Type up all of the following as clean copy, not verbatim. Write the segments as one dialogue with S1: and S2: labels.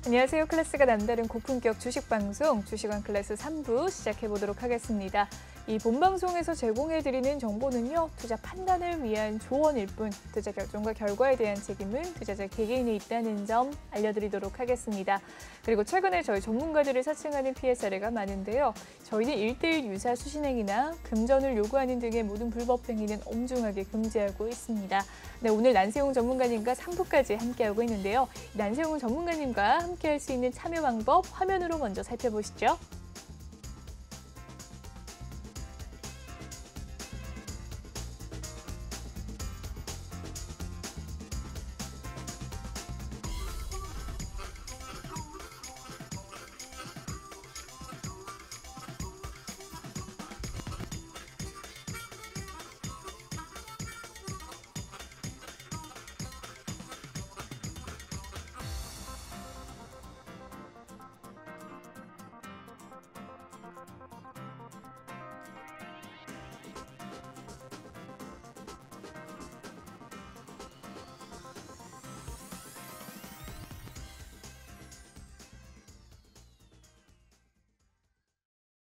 S1: 안녕하세요. 클래스가 남다른 고품격 주식방송 주식원 클래스 3부 시작해보도록 하겠습니다. 이 본방송에서 제공해드리는 정보는요. 투자 판단을 위한 조언일 뿐 투자 결정과 결과에 대한 책임은 투자자 개개인에 있다는 점 알려드리도록 하겠습니다. 그리고 최근에 저희 전문가들을 사칭하는 피해 사례가 많은데요. 저희는 1:1 유사 수신행위나 금전을 요구하는 등의 모든 불법 행위는 엄중하게 금지하고 있습니다. 네, 오늘 난세용 전문가님과 3부까지 함께하고 있는데요. 난세용 전문가님과 함께할 수 있는 참여 방법 화면으로 먼저 살펴보시죠.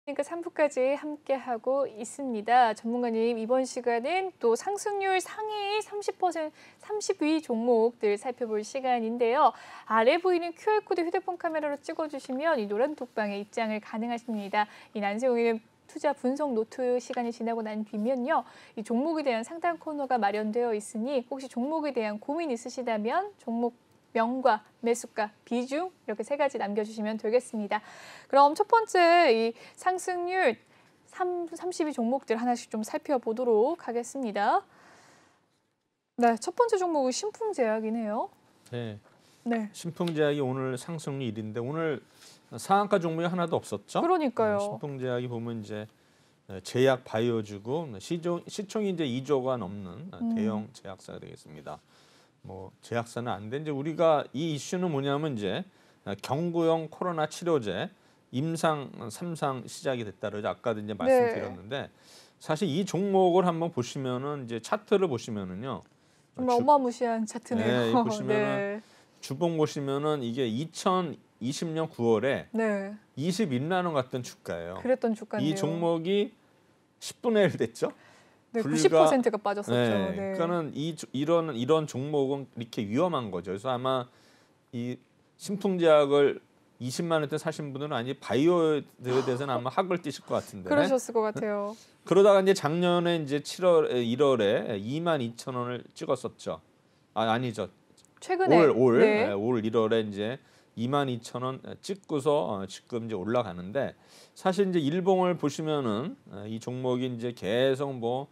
S1: 그러니까 3부까지 함께하고 있습니다. 전문가님, 이번 시간은 또 상승률 상위 30위 종목들 살펴볼 시간인데요. 아래 보이는 QR코드 휴대폰 카메라로 찍어주시면 이 노란 톡방에 입장을 가능하십니다. 이 난세용의 투자 분석 노트 시간이 지나고 난 뒤면요. 이 종목에 대한 상담 코너가 마련되어 있으니 혹시 종목에 대한 고민 있으시다면 종목 명과 매수가, 비중 이렇게 3가지 남겨주시면 되겠습니다. 그럼 첫 번째 이 상승률 30위 종목들 하나씩 좀 살펴보도록 하겠습니다. 네, 첫 번째 종목은 신풍제약이네요.
S2: 네.
S1: 네.
S2: 신풍제약이 오늘 상승률 1위인데 오늘 상한가 종목이 하나도 없었죠?
S1: 그러니까요.
S2: 신풍제약이 보면 이제 제약 바이오주고 시총이 이제 2조가 넘는 대형 제약사가 되겠습니다. 뭐 제약사는 안 돼. 이제 우리가 이 이슈는 뭐냐면 이제 경구용 코로나 치료제 임상 3상 시작이 됐다고 아까도 이제 말씀드렸는데 사실 이 종목을 한번 보시면은 이제 차트를 보시면은요.
S1: 정말 어마무시한 차트네요.
S2: 네, 보시면은 주봉 보시면은 이게 2020년 9월에 21만 원 같던 주가예요.
S1: 그랬던 주가인데요.
S2: 이 종목이 10분의 1 됐죠.
S1: 네, 90%가 빠졌었죠.
S2: 네, 그러니까는 이런 종목은 이렇게 위험한 거죠. 그래서 아마 이 신풍제약을 20만 원대 사신 분들은 아니 바이오에 대해서는 아마 학을 띄실 것 같은데.
S1: 그러셨을 것 같아요.
S2: 그러다가 이제 작년에 이제 1월에 22,000원을 찍었었죠. 아니죠.
S1: 최근에
S2: 올 1월에 이제 22,000원 찍고서 지금 이제 올라가는데 사실 이제 일봉을 보시면은 이 종목이 이제 계속 뭐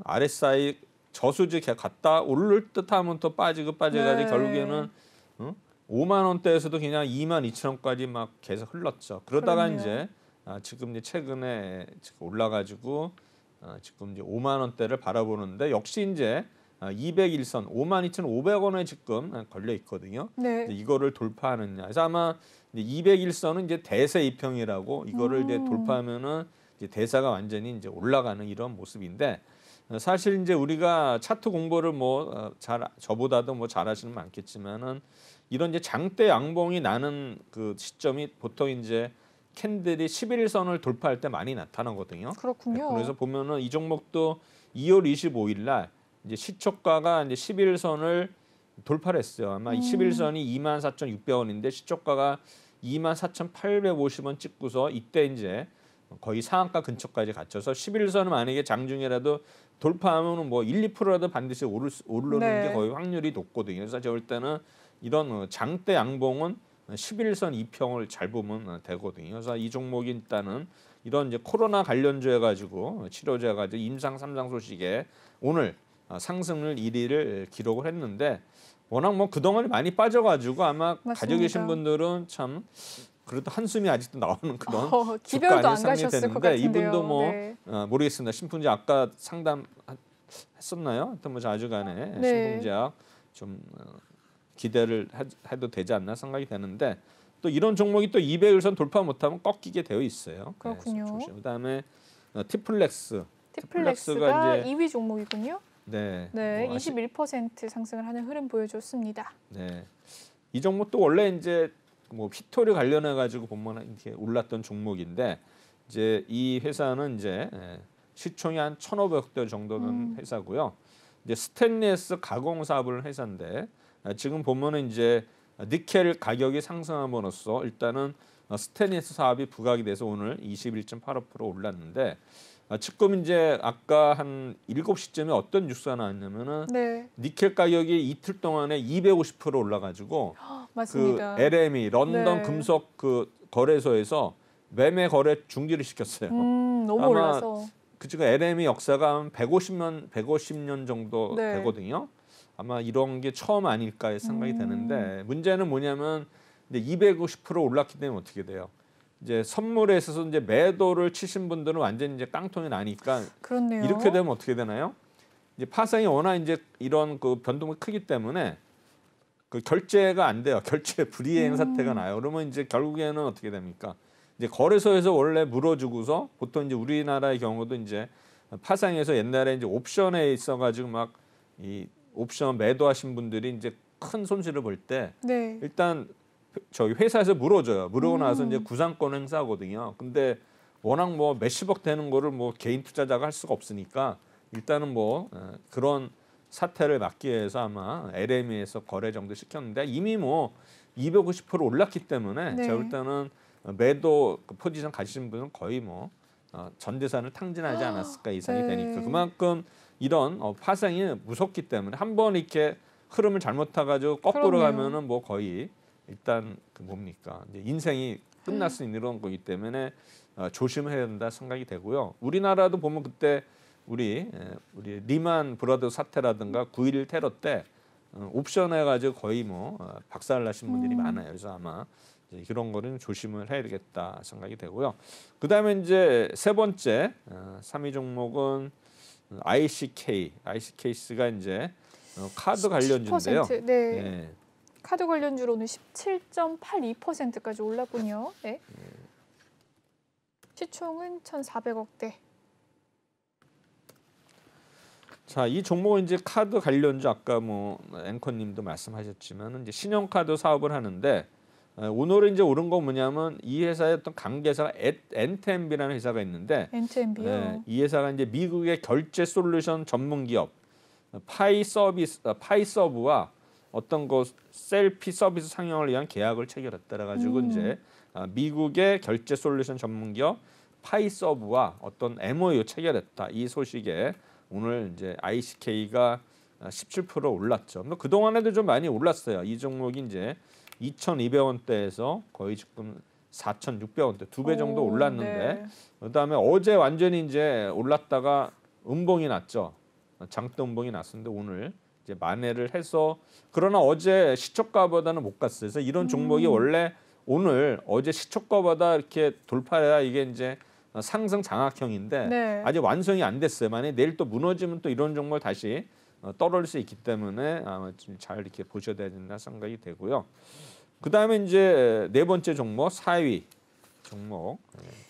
S2: RSI 저수지 갔다 오를 듯하면 또 빠지고 결국에는 5만 원대에서도 그냥 22,000원까지 막 계속 흘렀죠. 그러다가
S1: 그럼요.
S2: 이제 지금 이제 최근에 올라가지고 지금 이제 5만 원대를 바라보는데 역시 이제 201선 52,500원에 지금 걸려 있거든요.
S1: 네.
S2: 이거를 돌파하느냐. 그래서 아마 201선은 이제 대세 이평이라고 이거를 이제 돌파하면은 이제 대사가 완전히 이제 올라가는 이런 모습인데 사실 이제 우리가 차트 공부를 뭐 저보다도 뭐 잘하시는 분 많겠지만은 이런 이제 장대 양봉이 나는 그 시점이 보통 이제 캔들이 11선을 돌파할 때 많이 나타나거든요.
S1: 그렇군요.
S2: 그래서 보면은 이 종목도 2월 25일 날 이제 시초가가 이제 11선을 돌파를 했어요. 아마 11선이 24,600원인데 시초가가 24,850원 찍고서 이때 이제 거의 상한가 근처까지 갇혀서 11선은 만약에 장중이라도 돌파하면 뭐 1, 2%라도 반드시 오르는 게 거의 확률이 높거든요. 그래서 제가 볼 때는 이런 장대 양봉은 11선 이평을 잘 보면 되거든요. 그래서 이 종목이 일단은 이런 이제 코로나 관련주해 가지고 치료제 가지고 임상 3상 소식에 오늘 상승률 1위를 기록을 했는데 워낙 뭐 그동안 많이 빠져가지고 아마 가지고 계신 분들은 참 그래도 한숨이 아직도 나오는 그런
S1: 기별도 안 가셨을 것 같은데요.
S2: 이분도 뭐 모르겠습니다. 신풍제 아까 상담 했었나요? 하여튼 뭐 자주간에 신풍제약 좀 기대를 해도 되지 않나 생각이 되는데 또 이런 종목이 또 200일선 돌파 못하면 꺾이게 되어 있어요.
S1: 그렇군요.
S2: 그다음에 티플렉스가
S1: 이제 2위 종목이군요.
S2: 네,
S1: 뭐 21% 상승을 하는 흐름 보여줬습니다.
S2: 네, 이 종목도 원래 이제 뭐 피토리 관련해 가지고 보면 이렇게 올랐던 종목인데 이제 이 회사는 이제 시총이 한 1,500억 대 정도 되는 회사고요. 이제 스테인리스 가공 사업을 회사인데 지금 보면은 이제 니켈 가격이 상승함으로써 일단은 스테인리스 사업이 부각이 돼서 오늘 21.85% 올랐는데 지금 이제 아까 한 7시쯤에 어떤 뉴스가 나왔냐면은
S1: 네.
S2: 니켈 가격이 이틀 동안에 250% 올라가지고
S1: 맞습니다.
S2: 그 LME 런던
S1: 네.
S2: 금속 그 거래소에서 매매 거래 중지를 시켰어요.
S1: 너무
S2: 아마
S1: 올라서.
S2: 그 지금 LME 역사가 한 150년 정도
S1: 네.
S2: 되거든요. 아마 이런 게 처음 아닐까 생각이 되는데 문제는 뭐냐면 이제 250% 올랐기 때문에 어떻게 돼요? 이제 선물에 있어서 이제 매도를 치신 분들은 완전 이제 깡통이 나니까
S1: 그렇네요.
S2: 이렇게 되면 어떻게 되나요? 이제 파생이 워낙 이제 이런 그 변동이 크기 때문에 그 결제가 안 돼요. 결제 불이행 사태가 나요. 그러면 이제 결국에는 어떻게 됩니까? 이제 거래소에서 원래 물어주고서 보통 이제 우리나라의 경우도 이제 파생해서 옛날에 이제 옵션에 있어가지고 막 이 옵션 매도하신 분들이 이제 큰 손실을 볼 때
S1: 네.
S2: 일단 저희 회사에서 물어줘요. 물어고 나서 이제 구상권 행사하거든요. 근데 워낙 뭐 몇십억 되는 거를 뭐 개인 투자자가 할 수가 없으니까 일단은 뭐 그런 사태를 막기 위해서 아마 LME에서 거래 정도 시켰는데 이미 뭐 250% 올랐기 때문에
S1: 네.
S2: 제가 볼 때는 매도 그 포지션 가지신 분은 거의 뭐 전 재산을 탕진하지 않았을까 이상이
S1: 네.
S2: 되니까 그만큼 이런 파생이 무섭기 때문에 한번 이렇게 흐름을 잘못 타가지고 거꾸로
S1: 그렇네요.
S2: 가면은 뭐 거의 일단 그 뭡니까 이제 인생이 끝날 수 있는 이런 거기 때문에 조심해야 된다 생각이 되고요. 우리나라도 보면 그때 우리 리만 브라더스 사태라든가 9.11 테러 때 옵션 해가지고 거의 뭐 박살나신 분들이 많아요. 그래서 아마 이제 이런 거는 조심을 해야 되겠다 생각이 되고요. 그다음에 이제 세 번째 3위 종목은 ICK가 이제 카드 관련주인데요.
S1: 17%. 네. 카드 관련주로는 17.82%까지 올랐군요. 네. 시총은 1,400억대.
S2: 자, 이 종목은 이제 카드 관련주 아까 뭐 앵커님도 말씀하셨지만 이제 신용카드 사업을 하는데 오늘은 이제 오른 거 뭐냐면 이 회사의 어떤 관계사가 엔템비라는 회사가 있는데
S1: 엔트앤비요.
S2: 이 회사가 이제 미국의 결제 솔루션 전문 기업 파이서브와 어떤 거 셀피 서비스 상용을 위한 계약을 체결했다라 가지고 이제 미국의 결제 솔루션 전문 기업 파이서브와 어떤 MOU 체결했다. 이 소식에 오늘 이제 ICK가 17% 올랐죠. 그 동안에도 좀 많이 올랐어요. 이 종목이 이제 2,200원대에서 거의 지금 4,600원대 2배 정도 올랐는데
S1: 네.
S2: 그다음에 어제 완전히 이제 올랐다가 음봉이 났죠. 장대 음봉이 났었는데 오늘 이제 만회를 해서 그러나 어제 시초가보다는 못 갔어요. 그래서 이런 종목이 원래 오늘 어제 시초가보다 이렇게 돌파해야 이게 이제 상승 장악형인데
S1: 네.
S2: 아직 완성이 안 됐어요. 만약 내일 또 무너지면 또 이런 종목을 다시 떨어질 수 있기 때문에 아마 좀 잘 이렇게 보셔야 된다 생각이 되고요. 그다음에 이제 네 번째 종목 4위 종목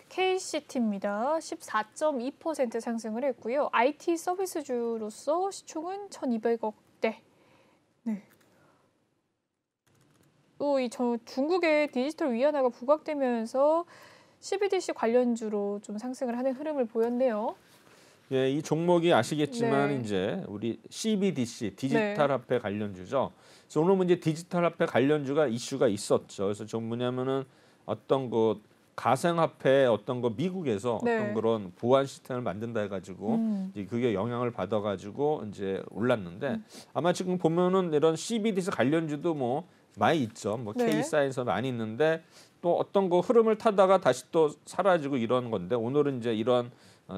S1: KCT입니다. 14.2% 상승을 했고요. IT 서비스주로서 시총은 1,200억대. 네. 또 이 중국의 디지털 위안화가 부각되면서 CBDC 관련주로 좀 상승을 하는 흐름을 보였네요.
S2: 예, 이 종목이 아시겠지만
S1: 네.
S2: 이제 우리 CBDC 디지털
S1: 네.
S2: 화폐 관련주죠. 그래서 오늘 문제 디지털 화폐 관련주가 이슈가 있었죠. 그래서 좀 뭐냐면은 어떤 그 가상화폐 어떤 거 미국에서
S1: 네.
S2: 어떤 그런 보안 시스템을 만든다 해가지고 이제 그게 영향을 받아가지고 이제 올랐는데 아마 지금 보면은 이런 CBDC 관련주도 뭐 많이 있죠. 뭐
S1: 네.
S2: K사에서 많이 있는데 또 어떤 거 흐름을 타다가 다시 또 사라지고 이런 건데 오늘은 이제 이런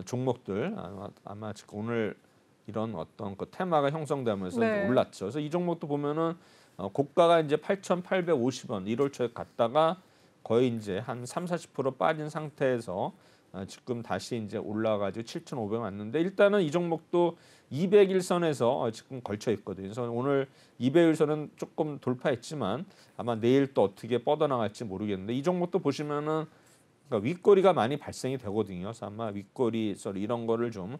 S2: 종목들 아마 지금 오늘 이런 어떤 그 테마가 형성되면서
S1: 네.
S2: 이제 올랐죠. 그래서 이 종목도 보면은 고가가 이제 8,850원 1월 초에 갔다가 거의 이제 한 30-40% 빠진 상태에서 지금 다시 이제 올라가지고 7,500원 왔는데 일단은 이 종목도 200일선에서 지금 걸쳐 있거든요. 그래서 오늘 200일선은 조금 돌파했지만 아마 내일 또 어떻게 뻗어나갈지 모르겠는데 이 종목도 보시면은 그러니까 윗꼬리가 많이 발생이 되거든요. 그래서 아마 윗꼬리 썰 이런 거를 좀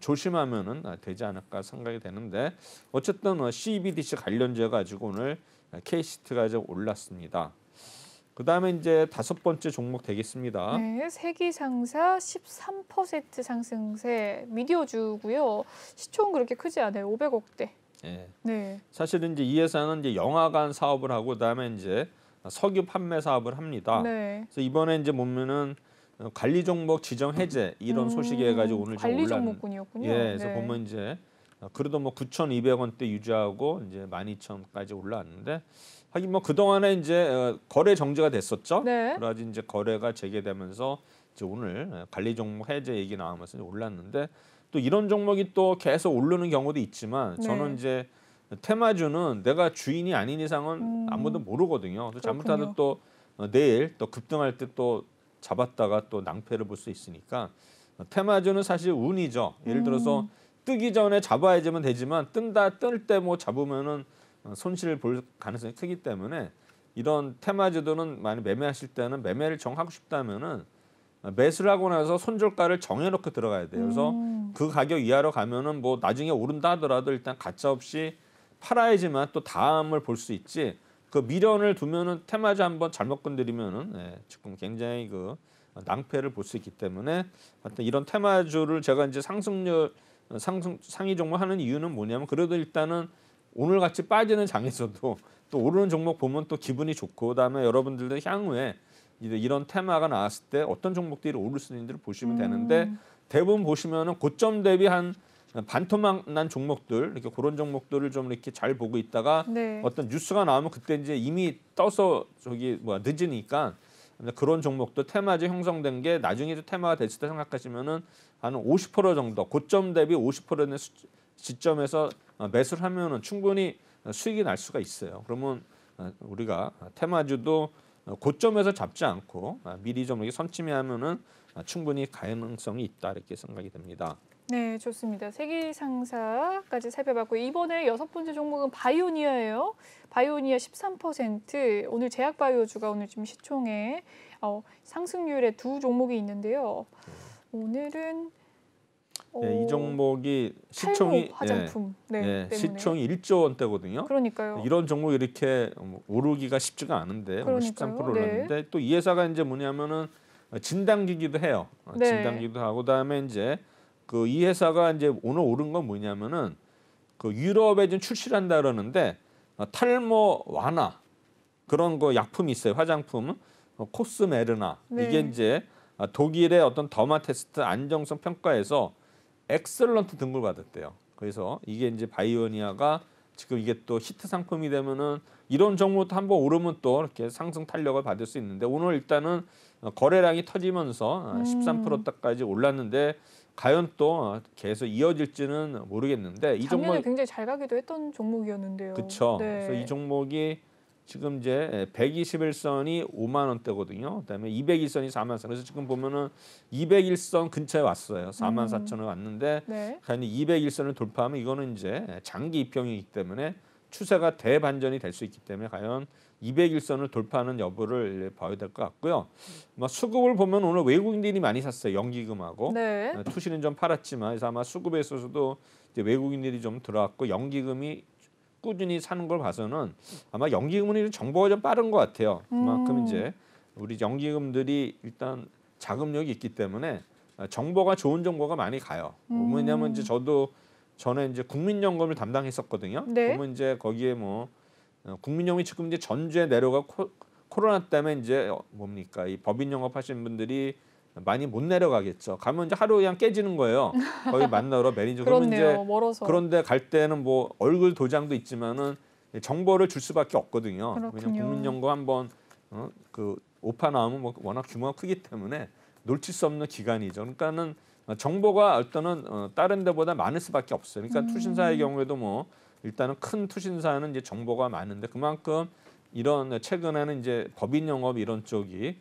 S2: 조심하면은 되지 않을까 생각이 되는데 어쨌든 CBDC 관련주에 가지고 오늘 KCT가 좀 올랐습니다. 그다음에 이제 다섯 번째 종목 되겠습니다.
S1: 네, 세기상사 13% 상승세 미디어주고요. 시총은 그렇게 크지 않아요. 500억대.
S2: 예.
S1: 네.
S2: 사실은 이제 이 회사는 이제 영화관 사업을 하고 그다음에 이제 석유 판매 사업을 합니다.
S1: 네.
S2: 그래서 이번에 이제 보면은 관리 종목 지정 해제 이런 소식이 해가지고 오늘 좀
S1: 관리
S2: 올랐.
S1: 종목군이었군요.
S2: 예, 그래서
S1: 네.
S2: 보면 이제 그래도 뭐 9,200원대 유지하고 이제 12,000까지 올라왔는데 하긴 뭐 그 동안에 이제 거래 정지가 됐었죠.
S1: 네.
S2: 그래가지고 이제 거래가 재개되면서 이제 오늘 관리 종목 해제 얘기 나오면서 이제 올랐는데 또 이런 종목이 또 계속 오르는 경우도 있지만
S1: 네.
S2: 저는 이제 테마주는 내가 주인이 아닌 이상은 아무도 모르거든요. 그래서 잘못하면 또 내일 또 급등할 때 또 잡았다가 또 낭패를 볼 수 있으니까 테마주는 사실 운이죠. 예를 들어서 뜨기 전에 잡아야지만 되지만 뜰 때 뭐 잡으면은 손실을 볼 가능성이 크기 때문에 이런 테마주들은 만약 매매하실 때는 매매를 정하고 싶다면은 매수를 하고 나서 손절가를 정해놓고 들어가야 돼요. 그래서 그 가격 이하로 가면은 뭐 나중에 오른다 하더라도 일단 가짜없이 팔아야지만 또 다음을 볼 수 있지. 그 미련을 두면은 테마주 한번 잘못 건드리면은 지금 굉장히 그 낭패를 볼 수 있기 때문에 하여튼 이런 테마주를 제가 이제 상위 종목 하는 이유는 뭐냐면 그래도 일단은 오늘 같이 빠지는 장에서도 또 오르는 종목 보면 또 기분이 좋고 그다음에 여러분들도 향후에 이런 테마가 나왔을 때 어떤 종목들이 오를 수 있는지를 보시면 되는데 대부분 보시면은 고점 대비 한 반토막 난 종목들 이렇게 그런 종목들을 좀 이렇게 잘 보고 있다가
S1: 네.
S2: 어떤 뉴스가 나오면 그때 이제 이미 떠서 늦으니까 그런 종목도 테마주 형성된 게 나중에 테마가 됐을 때 생각하시면은 한 50% 정도 고점 대비 50%는 시점에서 매수를 하면은 충분히 수익이 날 수가 있어요. 그러면 우리가 테마주도 고점에서 잡지 않고 미리 좀 이렇게 선침해하면은 충분히 가능성이 있다 이렇게 생각이 됩니다.
S1: 네, 좋습니다. 세기상사까지 살펴봤고 이번에 여섯 번째 종목은 바이오니아예요. 바이오니아 13%. 오늘 제약바이오주가 오늘 좀 시총에 상승률의 두 종목이 있는데요. 오늘은
S2: 이 종목이 시총이
S1: 탈모 화장품 때문에.
S2: 시총이 1조 원대거든요.
S1: 그러니까요.
S2: 이런 종목이 이렇게 오르기가 쉽지가 않은데 오늘 13% 올랐는데 또 이 회사가 이제 뭐냐면은 진단기기도 해요.
S1: 네.
S2: 진단기기도 하고 그다음에 이제 그 이 회사가 이제 오늘 오른 건 뭐냐면은 그 유럽에 좀 출시를 한다 그러는데 탈모 완화 그런 거 약품이 있어요. 화장품 코스메르나 이게 이제 독일의 어떤 더마 테스트 안정성 평가에서 엑셀런트 등급을 받았대요. 그래서 이게 이제 바이오니아가 지금 이게 또 히트 상품이 되면은 이런 종목도 한번 오르면 또 이렇게 상승 탄력을 받을 수 있는데 오늘 일단은 거래량이 터지면서 13%까지 올랐는데 과연 또 계속 이어질지는 모르겠는데 이
S1: 작년에
S2: 종목
S1: 굉장히 잘 가기도 했던 종목이었는데요.
S2: 그렇죠.
S1: 네.
S2: 그래서 이 종목이 지금 이제 121선이 5만 원대거든요. 그다음에 201선이 4만 원. 그래서 지금 보면은 201선 근처에 왔어요. 4만 4천원 왔는데 과연 201선을 돌파하면 이거는 이제 장기 입형이기 때문에 추세가 대반전이 될 수 있기 때문에 과연 201선을 돌파하는 여부를 봐야 될 것 같고요. 수급을 보면 오늘 외국인들이 많이 샀어요. 연기금하고 투시는 좀 팔았지만 그래서 아마 수급에 있어서도 이제 외국인들이 좀 들어왔고 연기금이 꾸준히 사는 걸 봐서는 아마 연기금은 정보가 좀 빠른 것 같아요. 그만큼 이제 우리 연기금들이 일단 자금력이 있기 때문에 정보가 좋은 정보가 많이 가요. 왜냐하면 이제 저도 전에 이제 국민연금을 담당했었거든요. 그러면 이제 거기에 뭐 국민연금이 지금 이제 전주에 내려가 코로나 때문에 이제 뭡니까 이 법인 영업하시는 분들이 많이 못 내려가겠죠. 가면 이제 하루 그냥 깨지는 거예요. 거기 만나러 매니저. 그러면 이제
S1: 멀어서.
S2: 그런데 갈 때는 뭐 얼굴 도장도 있지만은 정보를 줄 수밖에 없거든요.
S1: 그렇군요.
S2: 왜냐면 국민연금 한번 그 오파 나오면 뭐 워낙 규모가 크기 때문에 놓칠 수 없는 기간이죠. 그러니까는 정보가 일단은 다른 데보다 많을 수밖에 없어요. 그러니까 투신사의 경우에도 뭐 일단은 큰 투신사는 이제 정보가 많은데 그만큼 이런 최근에는 이제 법인 영업 이런 쪽이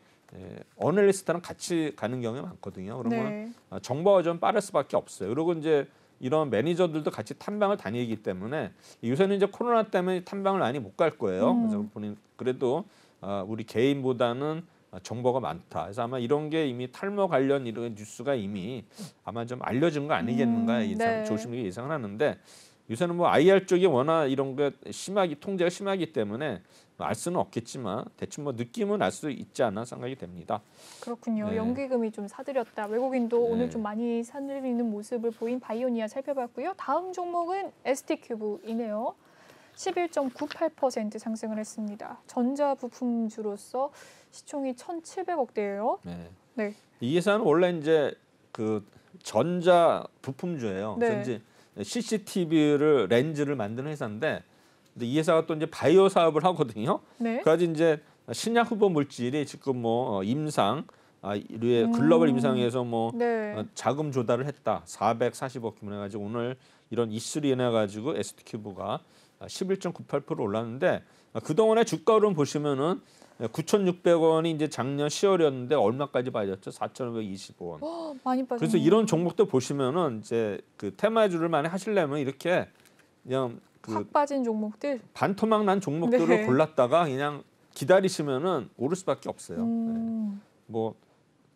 S2: 어널리스트랑 같이 가는 경우가 많거든요. 그러면 정보가 좀 빠를 수밖에 없어요. 그리고 이제 이런 매니저들도 같이 탐방을 다니기 때문에 요새는 이제 코로나 때문에 탐방을 많이 못 갈 거예요. 그래서 그래도 우리 개인보다는 정보가 많다. 그래서 아마 이런 게 이미 탈모 관련 이런 뉴스가 이미 아마 좀 알려진 거 아니겠는가 조심하게 예상을 하는데 요새는 뭐 IR 쪽이 워낙 이런 게 통제가 심하기 때문에 알 수는 없겠지만 대충 뭐 느낌은 알 수 있지 않나 생각이 됩니다.
S1: 그렇군요.
S2: 네.
S1: 연기금이 좀 사들였다. 외국인도
S2: 네.
S1: 오늘 좀 많이 사들이는 모습을 보인 바이오니아 살펴봤고요. 다음 종목은 ST큐브이네요. 11.98% 상승을 했습니다. 전자부품주로서 시총이 1,700억대예요.
S2: 네.
S1: 네.
S2: 이 회사는 원래 이제 그 전자 부품주예요.
S1: 네.
S2: 그래서 이제 CCTV를 렌즈를 만드는 회사인데, 근데 이 회사가 또 이제 바이오 사업을 하거든요.
S1: 네.
S2: 그래서 이제 신약 후보 물질이 지금 뭐 임상 글로벌 임상에서 뭐
S1: 네.
S2: 자금 조달을 했다. 440억 규모로 해가지고 오늘 이런 이슈로 인해 가지고 ST큐브가 11.98% 올랐는데, 그동안의 주가로 보시면은 9,600원이 이제 작년 10월이었는데 얼마까지 빠졌죠? 4,525원.
S1: 많이 빠졌네요.
S2: 그래서 이런 종목들 보시면은 이제 그 테마주를 많이 하시려면 이렇게 그냥 그
S1: 확 빠진 종목들.
S2: 반토막 난 종목들을
S1: 네.
S2: 골랐다가 그냥 기다리시면은 오를 수밖에 없어요. 네. 뭐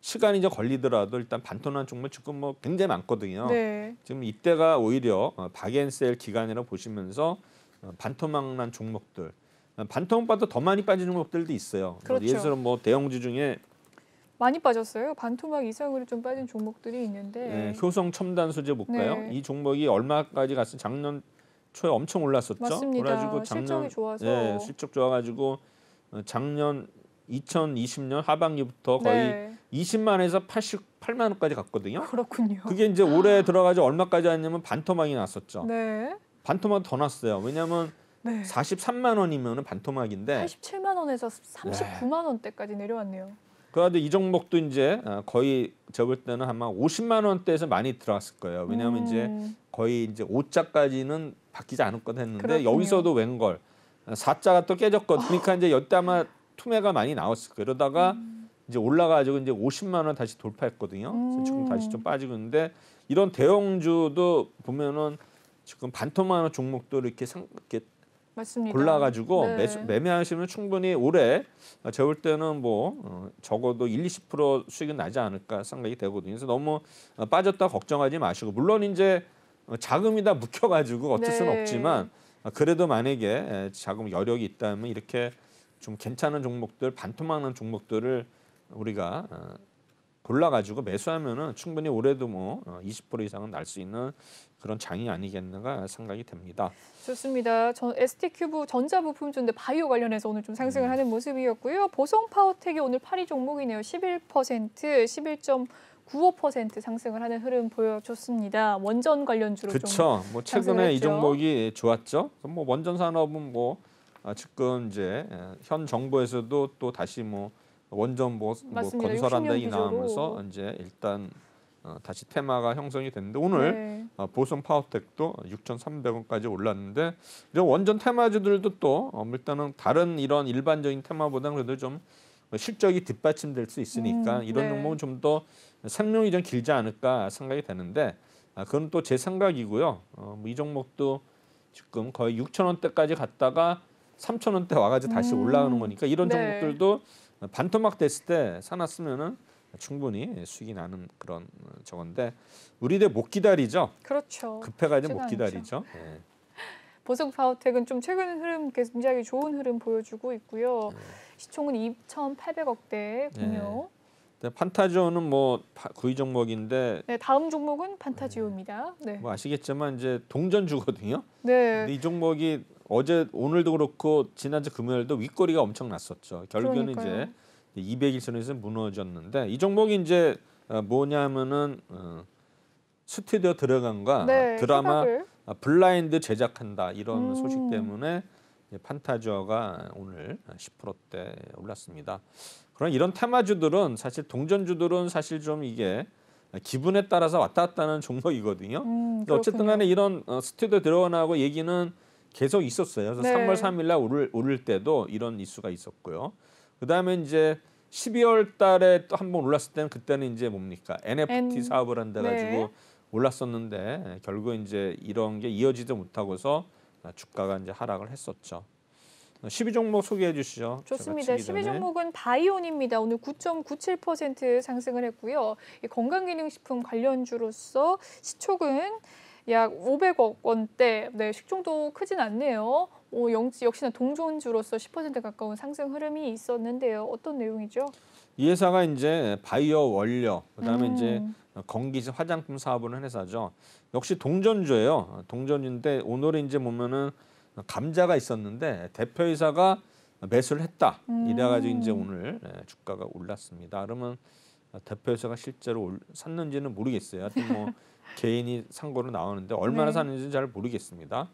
S2: 시간이 좀 걸리더라도 일단 반토막 난 종목 지금 뭐 굉장히 많거든요.
S1: 네.
S2: 지금 이때가 오히려 박앤셀 기간이라 보시면서 반토막 난 종목들, 반토막보다 더 많이 빠진 종목들도 있어요.
S1: 그렇죠.
S2: 예를 들어 뭐 대형주 중에
S1: 많이 빠졌어요. 반토막 이상으로 좀 빠진 종목들이 있는데.
S2: 효성 첨단 소재 볼까요?
S1: 네.
S2: 이 종목이 얼마까지 갔어요? 작년 초에 엄청 올랐었죠.
S1: 맞습니다.
S2: 그래가지고 작년
S1: 실적이 좋아서.
S2: 실적 좋아가지고 작년 2020년 하반기부터 거의
S1: 네.
S2: 20만에서 88만 원까지 갔거든요.
S1: 그렇군요.
S2: 그게 이제 올해 들어가지고 얼마까지 왔냐면 반토막이 났었죠.
S1: 네.
S2: 반토막 더 났어요. 왜냐하면
S1: 네.
S2: 43만 원이면 반토막인데,
S1: 87만 원에서 39만 원대까지 내려왔네요.
S2: 그래도 이 종목도 이제 거의 제가 볼 때는 아마 50만 원대에서 많이 들어갔을 거예요. 왜냐하면 이제 거의 이제 5자까지는 바뀌지 않을 것 했는데
S1: 그렇군요.
S2: 여기서도 웬걸 4자가 또 깨졌거든요. 그러니까 이제 여태 아마 투매가 많이 나왔을 거예요. 그러다가 이제 올라가지고 이제 50만 원 다시 돌파했거든요. 그래서 지금 다시 좀 빠지고 있는데, 이런 대형주도 보면은 지금 반토막 종목도 이렇게
S1: 맞습니다.
S2: 골라가지고
S1: 네.
S2: 매매하시면 충분히 올해 제가 볼 때는 뭐 적어도 1-20% 수익은 나지 않을까 생각이 되거든요. 그래서 너무 빠졌다 걱정하지 마시고, 물론 이제 자금이 다 묵혀가지고 어쩔 수는
S1: 네.
S2: 없지만 그래도 만약에 자금 여력이 있다면 이렇게 좀 괜찮은 종목들, 반토막 난 종목들을 우리가 골라가지고 매수하면은 충분히 올해도 뭐 20% 이상은 날 수 있는 그런 장이 아니겠는가 생각이 됩니다.
S1: 좋습니다. ST큐브 전자부품주인데 바이오 관련해서 오늘 좀 상승을 하는 모습이었고요. 보성파워텍이 오늘 8위 종목이네요. 11%, 상승을 하는 흐름 보여줬습니다. 원전 관련주로 좀
S2: 그렇죠. 뭐 최근에 이 종목이 좋았죠. 뭐 원전 산업은 뭐 지금 이제 현 정부에서도 또 다시 뭐 원전 뭐
S1: 맞습니다.
S2: 건설한다
S1: 60년
S2: 이 나오면서 이제 일단 다시 테마가 형성이 됐는데, 오늘 보성 파워텍도 6,300원까지 올랐는데, 이런 원전 테마주들도 또 일단은 다른 이런 일반적인 테마보다는 그래도 좀 실적이 뒷받침될 수 있으니까 이런 종목은 좀 더 생명이 좀 길지 않을까 생각이 되는데, 그건 또 제 생각이고요. 뭐 이 종목도 지금 거의 6,000원대까지 갔다가 3,000원대 와가지고 다시 올라가는 거니까 이런 종목들도 반토막 됐을 때 사놨으면은 충분히 수익이 나는 그런 저건데, 우리들 못 기다리죠.
S1: 그렇죠.
S2: 급해가지고 못 기다리죠. 네.
S1: 보성파워텍은 좀 최근 흐름 굉장히 좋은 흐름 보여주고 있고요. 시총은 2,800억대군요.
S2: 네. 판타지오는 뭐 구위 종목인데,
S1: 네, 다음 종목은 판타지오입니다. 네.
S2: 뭐 아시겠지만 이제 동전주거든요.
S1: 네.
S2: 근데 이 종목이 오늘도 그렇고 지난주 금요일도 윗꼬리가 엄청 났었죠. 결국에는
S1: 그러니까요.
S2: 이제 200일선에서 무너졌는데, 이 종목이 이제 뭐냐면은 스튜디오 들어간과 드라마
S1: 협약을.
S2: 블라인드 제작한다 이런 소식 때문에 판타지오가 오늘 10%대 올랐습니다. 그런 이런 테마주들은 사실 동전주들은 사실 좀 이게 기분에 따라서 왔다 갔다 하는 종목이거든요. 근데 어쨌든 간에 이런 스튜디오 들어가고 얘기는 계속 있었어요. 그래서 3월 3일 날 오를 때도 이런 이슈가 있었고요. 그다음에 이제 12월 달에 또 한 번 올랐을 때는 그때는 이제 뭡니까? NFT 사업을 한다 가지고 올랐었는데, 결국 이제 이런 게 이어지지 못하고서 주가가 이제 하락을 했었죠. 12종목 소개해 주시죠.
S1: 좋습니다. 12종목은 바이온입니다. 오늘 9.97% 상승을 했고요. 이 건강기능식품 관련주로서 시총은 약 500억 원대. 네, 식종도 크진 않네요. 역시나 동전주로서 10% 가까운 상승 흐름이 있었는데요. 어떤 내용이죠?
S2: 이 회사가 이제 바이오 원료, 그다음에 이제
S1: 음.
S2: 건기식 화장품 사업을 하는 회사죠. 역시 동전주예요. 동전주인데 오늘 이제 보면은 감자가 있었는데 대표이사가 매수를 했다. 이래가지고 이제 오늘 주가가 올랐습니다. 그러면 대표이사가 실제로 샀는지는 모르겠어요. 하여튼 뭐 개인이 산 거로 나오는데 얼마나
S1: 네.
S2: 샀는지는 잘 모르겠습니다.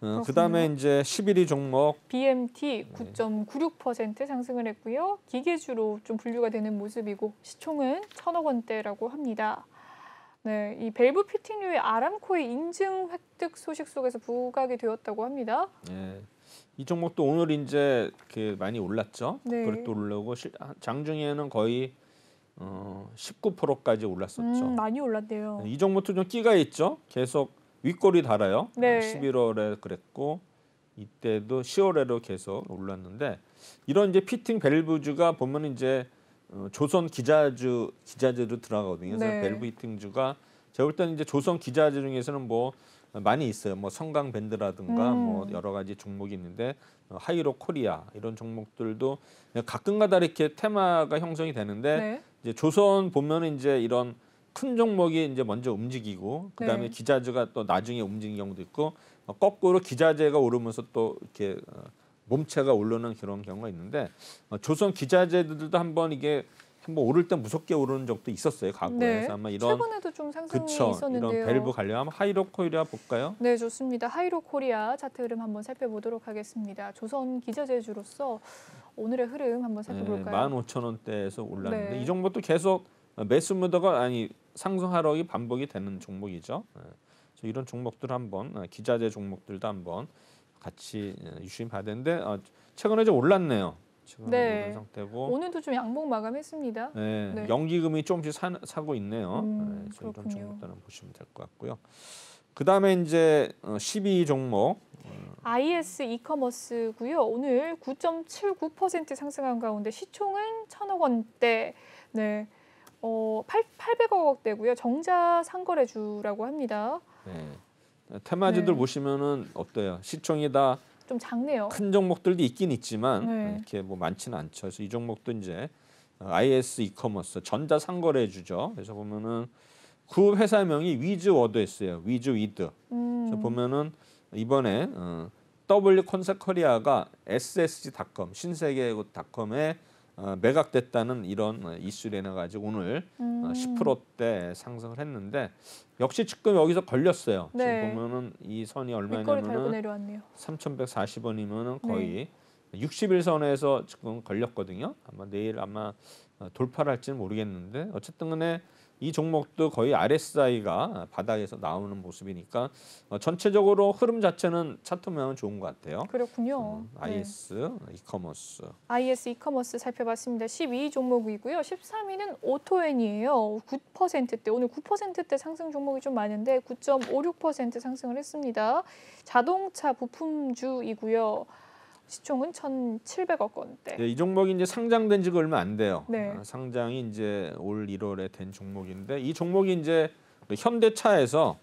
S1: 그렇군요.
S2: 그다음에 이제 11위 종목
S1: BMT 9.96% 상승을 했고요. 기계주로 좀 분류가 되는 모습이고 시총은 1,000억 원대라고 합니다. 네, 이 밸브 피팅류의 아람코의 인증 획득 소식 속에서 부각이 되었다고 합니다.
S2: 예. 이 종목도 오늘 이제 많이 올랐죠.
S1: 네.
S2: 그릇도 오르고 장중에는 거의 19%까지 올랐었죠.
S1: 많이 올랐네요.
S2: 이 종목도 좀 끼가 있죠. 계속 윗골이 달아요.
S1: 네.
S2: 11월에 그랬고 이때도 10월에도 계속 올랐는데 이런 이제 피팅 밸브주가 보면 이제 조선 기자재로 들어가거든요. 그래서
S1: 네.
S2: 밸브 피팅주가 제가 볼 때는 이제 조선 기자재 중에서는 뭐 많이 있어요. 뭐 성강 밴드라든가 뭐 여러 가지 종목이 있는데 하이로 코리아 이런 종목들도 가끔가다 이렇게 테마가 형성이 되는데
S1: 네.
S2: 이제 조선 보면은 이제 이런 큰 종목이 이제 먼저 움직이고 그다음에
S1: 네.
S2: 기자재가 또 나중에 움직이는 경우도 있고 거꾸로 기자재가 오르면서 또 이렇게 몸체가 오르는 그런 경우가 있는데 조선 기자재들도 한번 오를 때 무섭게 오르는 적도 있었어요. 과거에.
S1: 네.
S2: 그래서 아마 이런
S1: 최근에도 좀 상승이
S2: 그쵸
S1: 있었는데요.
S2: 이런 밸브 관련 한번 하이로 코리아 볼까요?
S1: 네, 좋습니다. 하이로 코리아 차트 흐름 한번 살펴보도록 하겠습니다. 조선 기자재주로서 오늘의 흐름 한번 살펴볼까요?
S2: 15,000원대에서 올랐는데
S1: 네.
S2: 이 종목도 계속 매수 무더가 상승 하락이 반복이 되는 종목이죠. 그래서 이런 종목들 한번 기자재 종목들도 한번 같이 유심히 봐야 되는데 최근에 좀 올랐네요. 최근에
S1: 네.
S2: 오른 상태고
S1: 오늘도 좀 양봉 마감했습니다. 네.
S2: 연기금이 조금씩 사고 있네요. 그래서 이런
S1: 그렇군요.
S2: 종목들은 보시면 될 것 같고요. 그 다음에 이제 12 종목
S1: IS 이커머스고요. 오늘 9.79% 상승한 가운데 시총은 1,000억 원대. 네. 800억 원대고요. 정자 상거래주라고 합니다.
S2: 테마주들
S1: 네.
S2: 보시면은 어때요? 시총이 다
S1: 좀 작네요.
S2: 큰 종목들도 있긴 있지만
S1: 네.
S2: 이렇게 뭐 많지는 않죠. 그래서 이 종목도 이제 IS 이커머스 전자 상거래주죠. 그래서 보면은 그 회사명이 위즈워드였어요. 위즈위드. 그래서 보면은 이번에 W 콘셉트 코리아가 SSG.com 신세계닷컴에 매각됐다는 이런 이슈를 내가지고 오늘 10%대 상승을 했는데 역시 지금 여기서 걸렸어요.
S1: 네.
S2: 지금 보면은 이 선이
S1: 윗거리 달고
S2: 얼마냐면은
S1: 내려왔네요.
S2: 3,140원이면은 거의 61선에서 지금 걸렸거든요. 내일 돌파를 할지는 모르겠는데 어쨌든 간에 이 종목도 거의 RSI가 바닥에서 나오는 모습이니까 전체적으로 흐름 자체는 차트면 좋은 것 같아요.
S1: 그렇군요.
S2: IS 이커머스.
S1: IS 이커머스 살펴봤습니다. 12위 종목이고요. 13위는 오토엔이에요. 9%대. 오늘 9%대 상승 종목이 좀 많은데 9.56% 상승을 했습니다. 자동차 부품주이고요. 시총은 1,700억 원대.
S2: 이 종목이 이제 상장된 지가 얼마 안 돼요.
S1: 네.
S2: 상장이 이제 올 1월에 된 종목인데 이 종목이 이제 현대차에서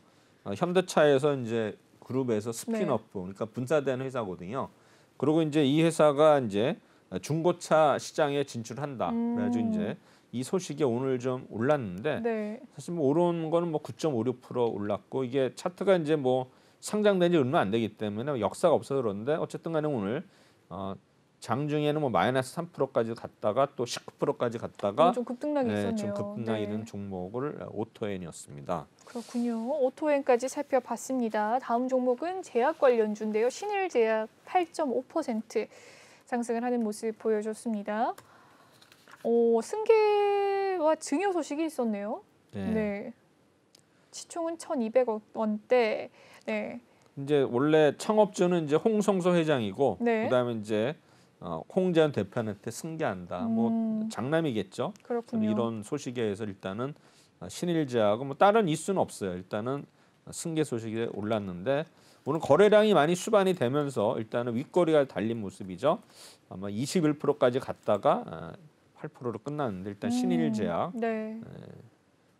S2: 이제 그룹에서 스핀오프 그러니까 분사된 회사거든요. 그리고 이제 이 회사가 이제 중고차 시장에 진출한다. 그래가지고 이제 이 소식이 오늘 좀 올랐는데
S1: 네.
S2: 사실 뭐 오른 거는 뭐 9.56% 올랐고 이게 차트가 이제 뭐 상장된 지 얼마 안 되기 때문에 역사가 없어서 그런데 어쨌든 간에 오늘 장중에는 뭐 마이너스 3%까지 갔다가 또 19%까지 갔다가
S1: 좀 급등락이 있었네요.
S2: 좀 급등락이 있는 종목을 오토엔이었습니다.
S1: 그렇군요. 오토엔까지 살펴봤습니다. 다음 종목은 제약 관련주인데요. 신일제약 8.5% 상승을 하는 모습 보여줬습니다. 승계와 증여 소식이 있었네요. 네. 시총은 1,200억 원대. 네.
S2: 이제 원래 창업주는 이제 홍성소 회장이고
S1: 네.
S2: 그다음에 이제 홍재현 대표한테 승계한다. 뭐 장남이겠죠.
S1: 그렇군요.
S2: 이런 소식에 의해서 일단은 신일제하고 뭐 다른 이슈는 없어요. 일단은 승계 소식이 올랐는데 오늘 거래량이 많이 수반이 되면서 일단은 윗거리가 달린 모습이죠. 아마 21%까지 갔다가 8%로 끝났는데 일단 신일제약
S1: 네.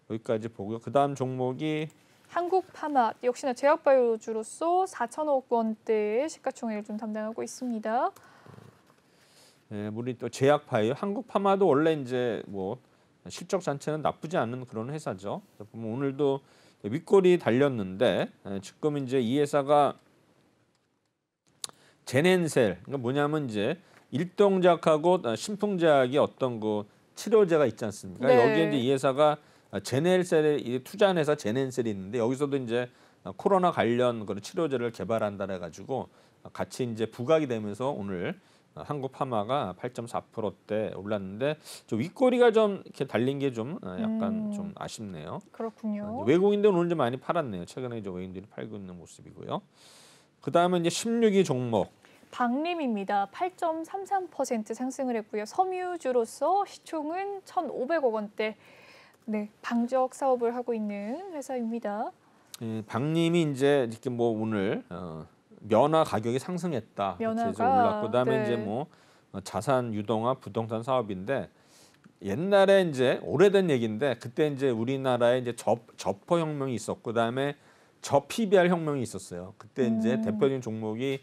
S2: 여기까지 보고요. 그다음 종목이
S1: 한국파마 역시나 제약바이오주로서 4천억 원대의 시가총액을 좀 담당하고 있습니다.
S2: 예, 우리 또 제약바이오, 한국파마도 원래 이제 뭐 실적 자체는 나쁘지 않은 그런 회사죠. 보면 오늘도 윗골이 달렸는데 지금 이제 이 회사가 제넨셀, 그러니까 뭐냐면 이제 일동작하고 신풍제약이 어떤 그 치료제가 있지 않습니까?
S1: 네.
S2: 여기에 이제 이 회사가 제넨셀에 투자한 회사 제넨셀이 있는데 여기서도 이제 코로나 관련 그런 치료제를 개발한다 해가지고 같이 이제 부각이 되면서 오늘 한국파마가 8.4%대 올랐는데 저 윗꼬리가 좀 이렇게 달린 게 좀 약간 좀 아쉽네요.
S1: 그렇군요.
S2: 외국인들은 오늘 좀 많이 팔았네요. 최근에 이제 외국인들이 팔고 있는 모습이고요. 그 다음에 이제 16위 종목.
S1: 박림입니다. 8.33% 상승을 했고요. 섬유주로서 시총은 1,500억 원대. 네, 방적 사업을 하고 있는 회사입니다.
S2: 박님이 이제 이렇게 뭐 오늘 면화 가격이 상승했다.
S1: 면화가,
S2: 이렇게 올랐고 그다음에
S1: 네.
S2: 이제 뭐 자산 유동화 부동산 사업인데 옛날에 이제 오래된 얘기인데 그때 이제 우리나라에 이제 저퍼 혁명이 있었고 그다음에 저 PBR 혁명이 있었어요. 그때 이제 대표적인 종목이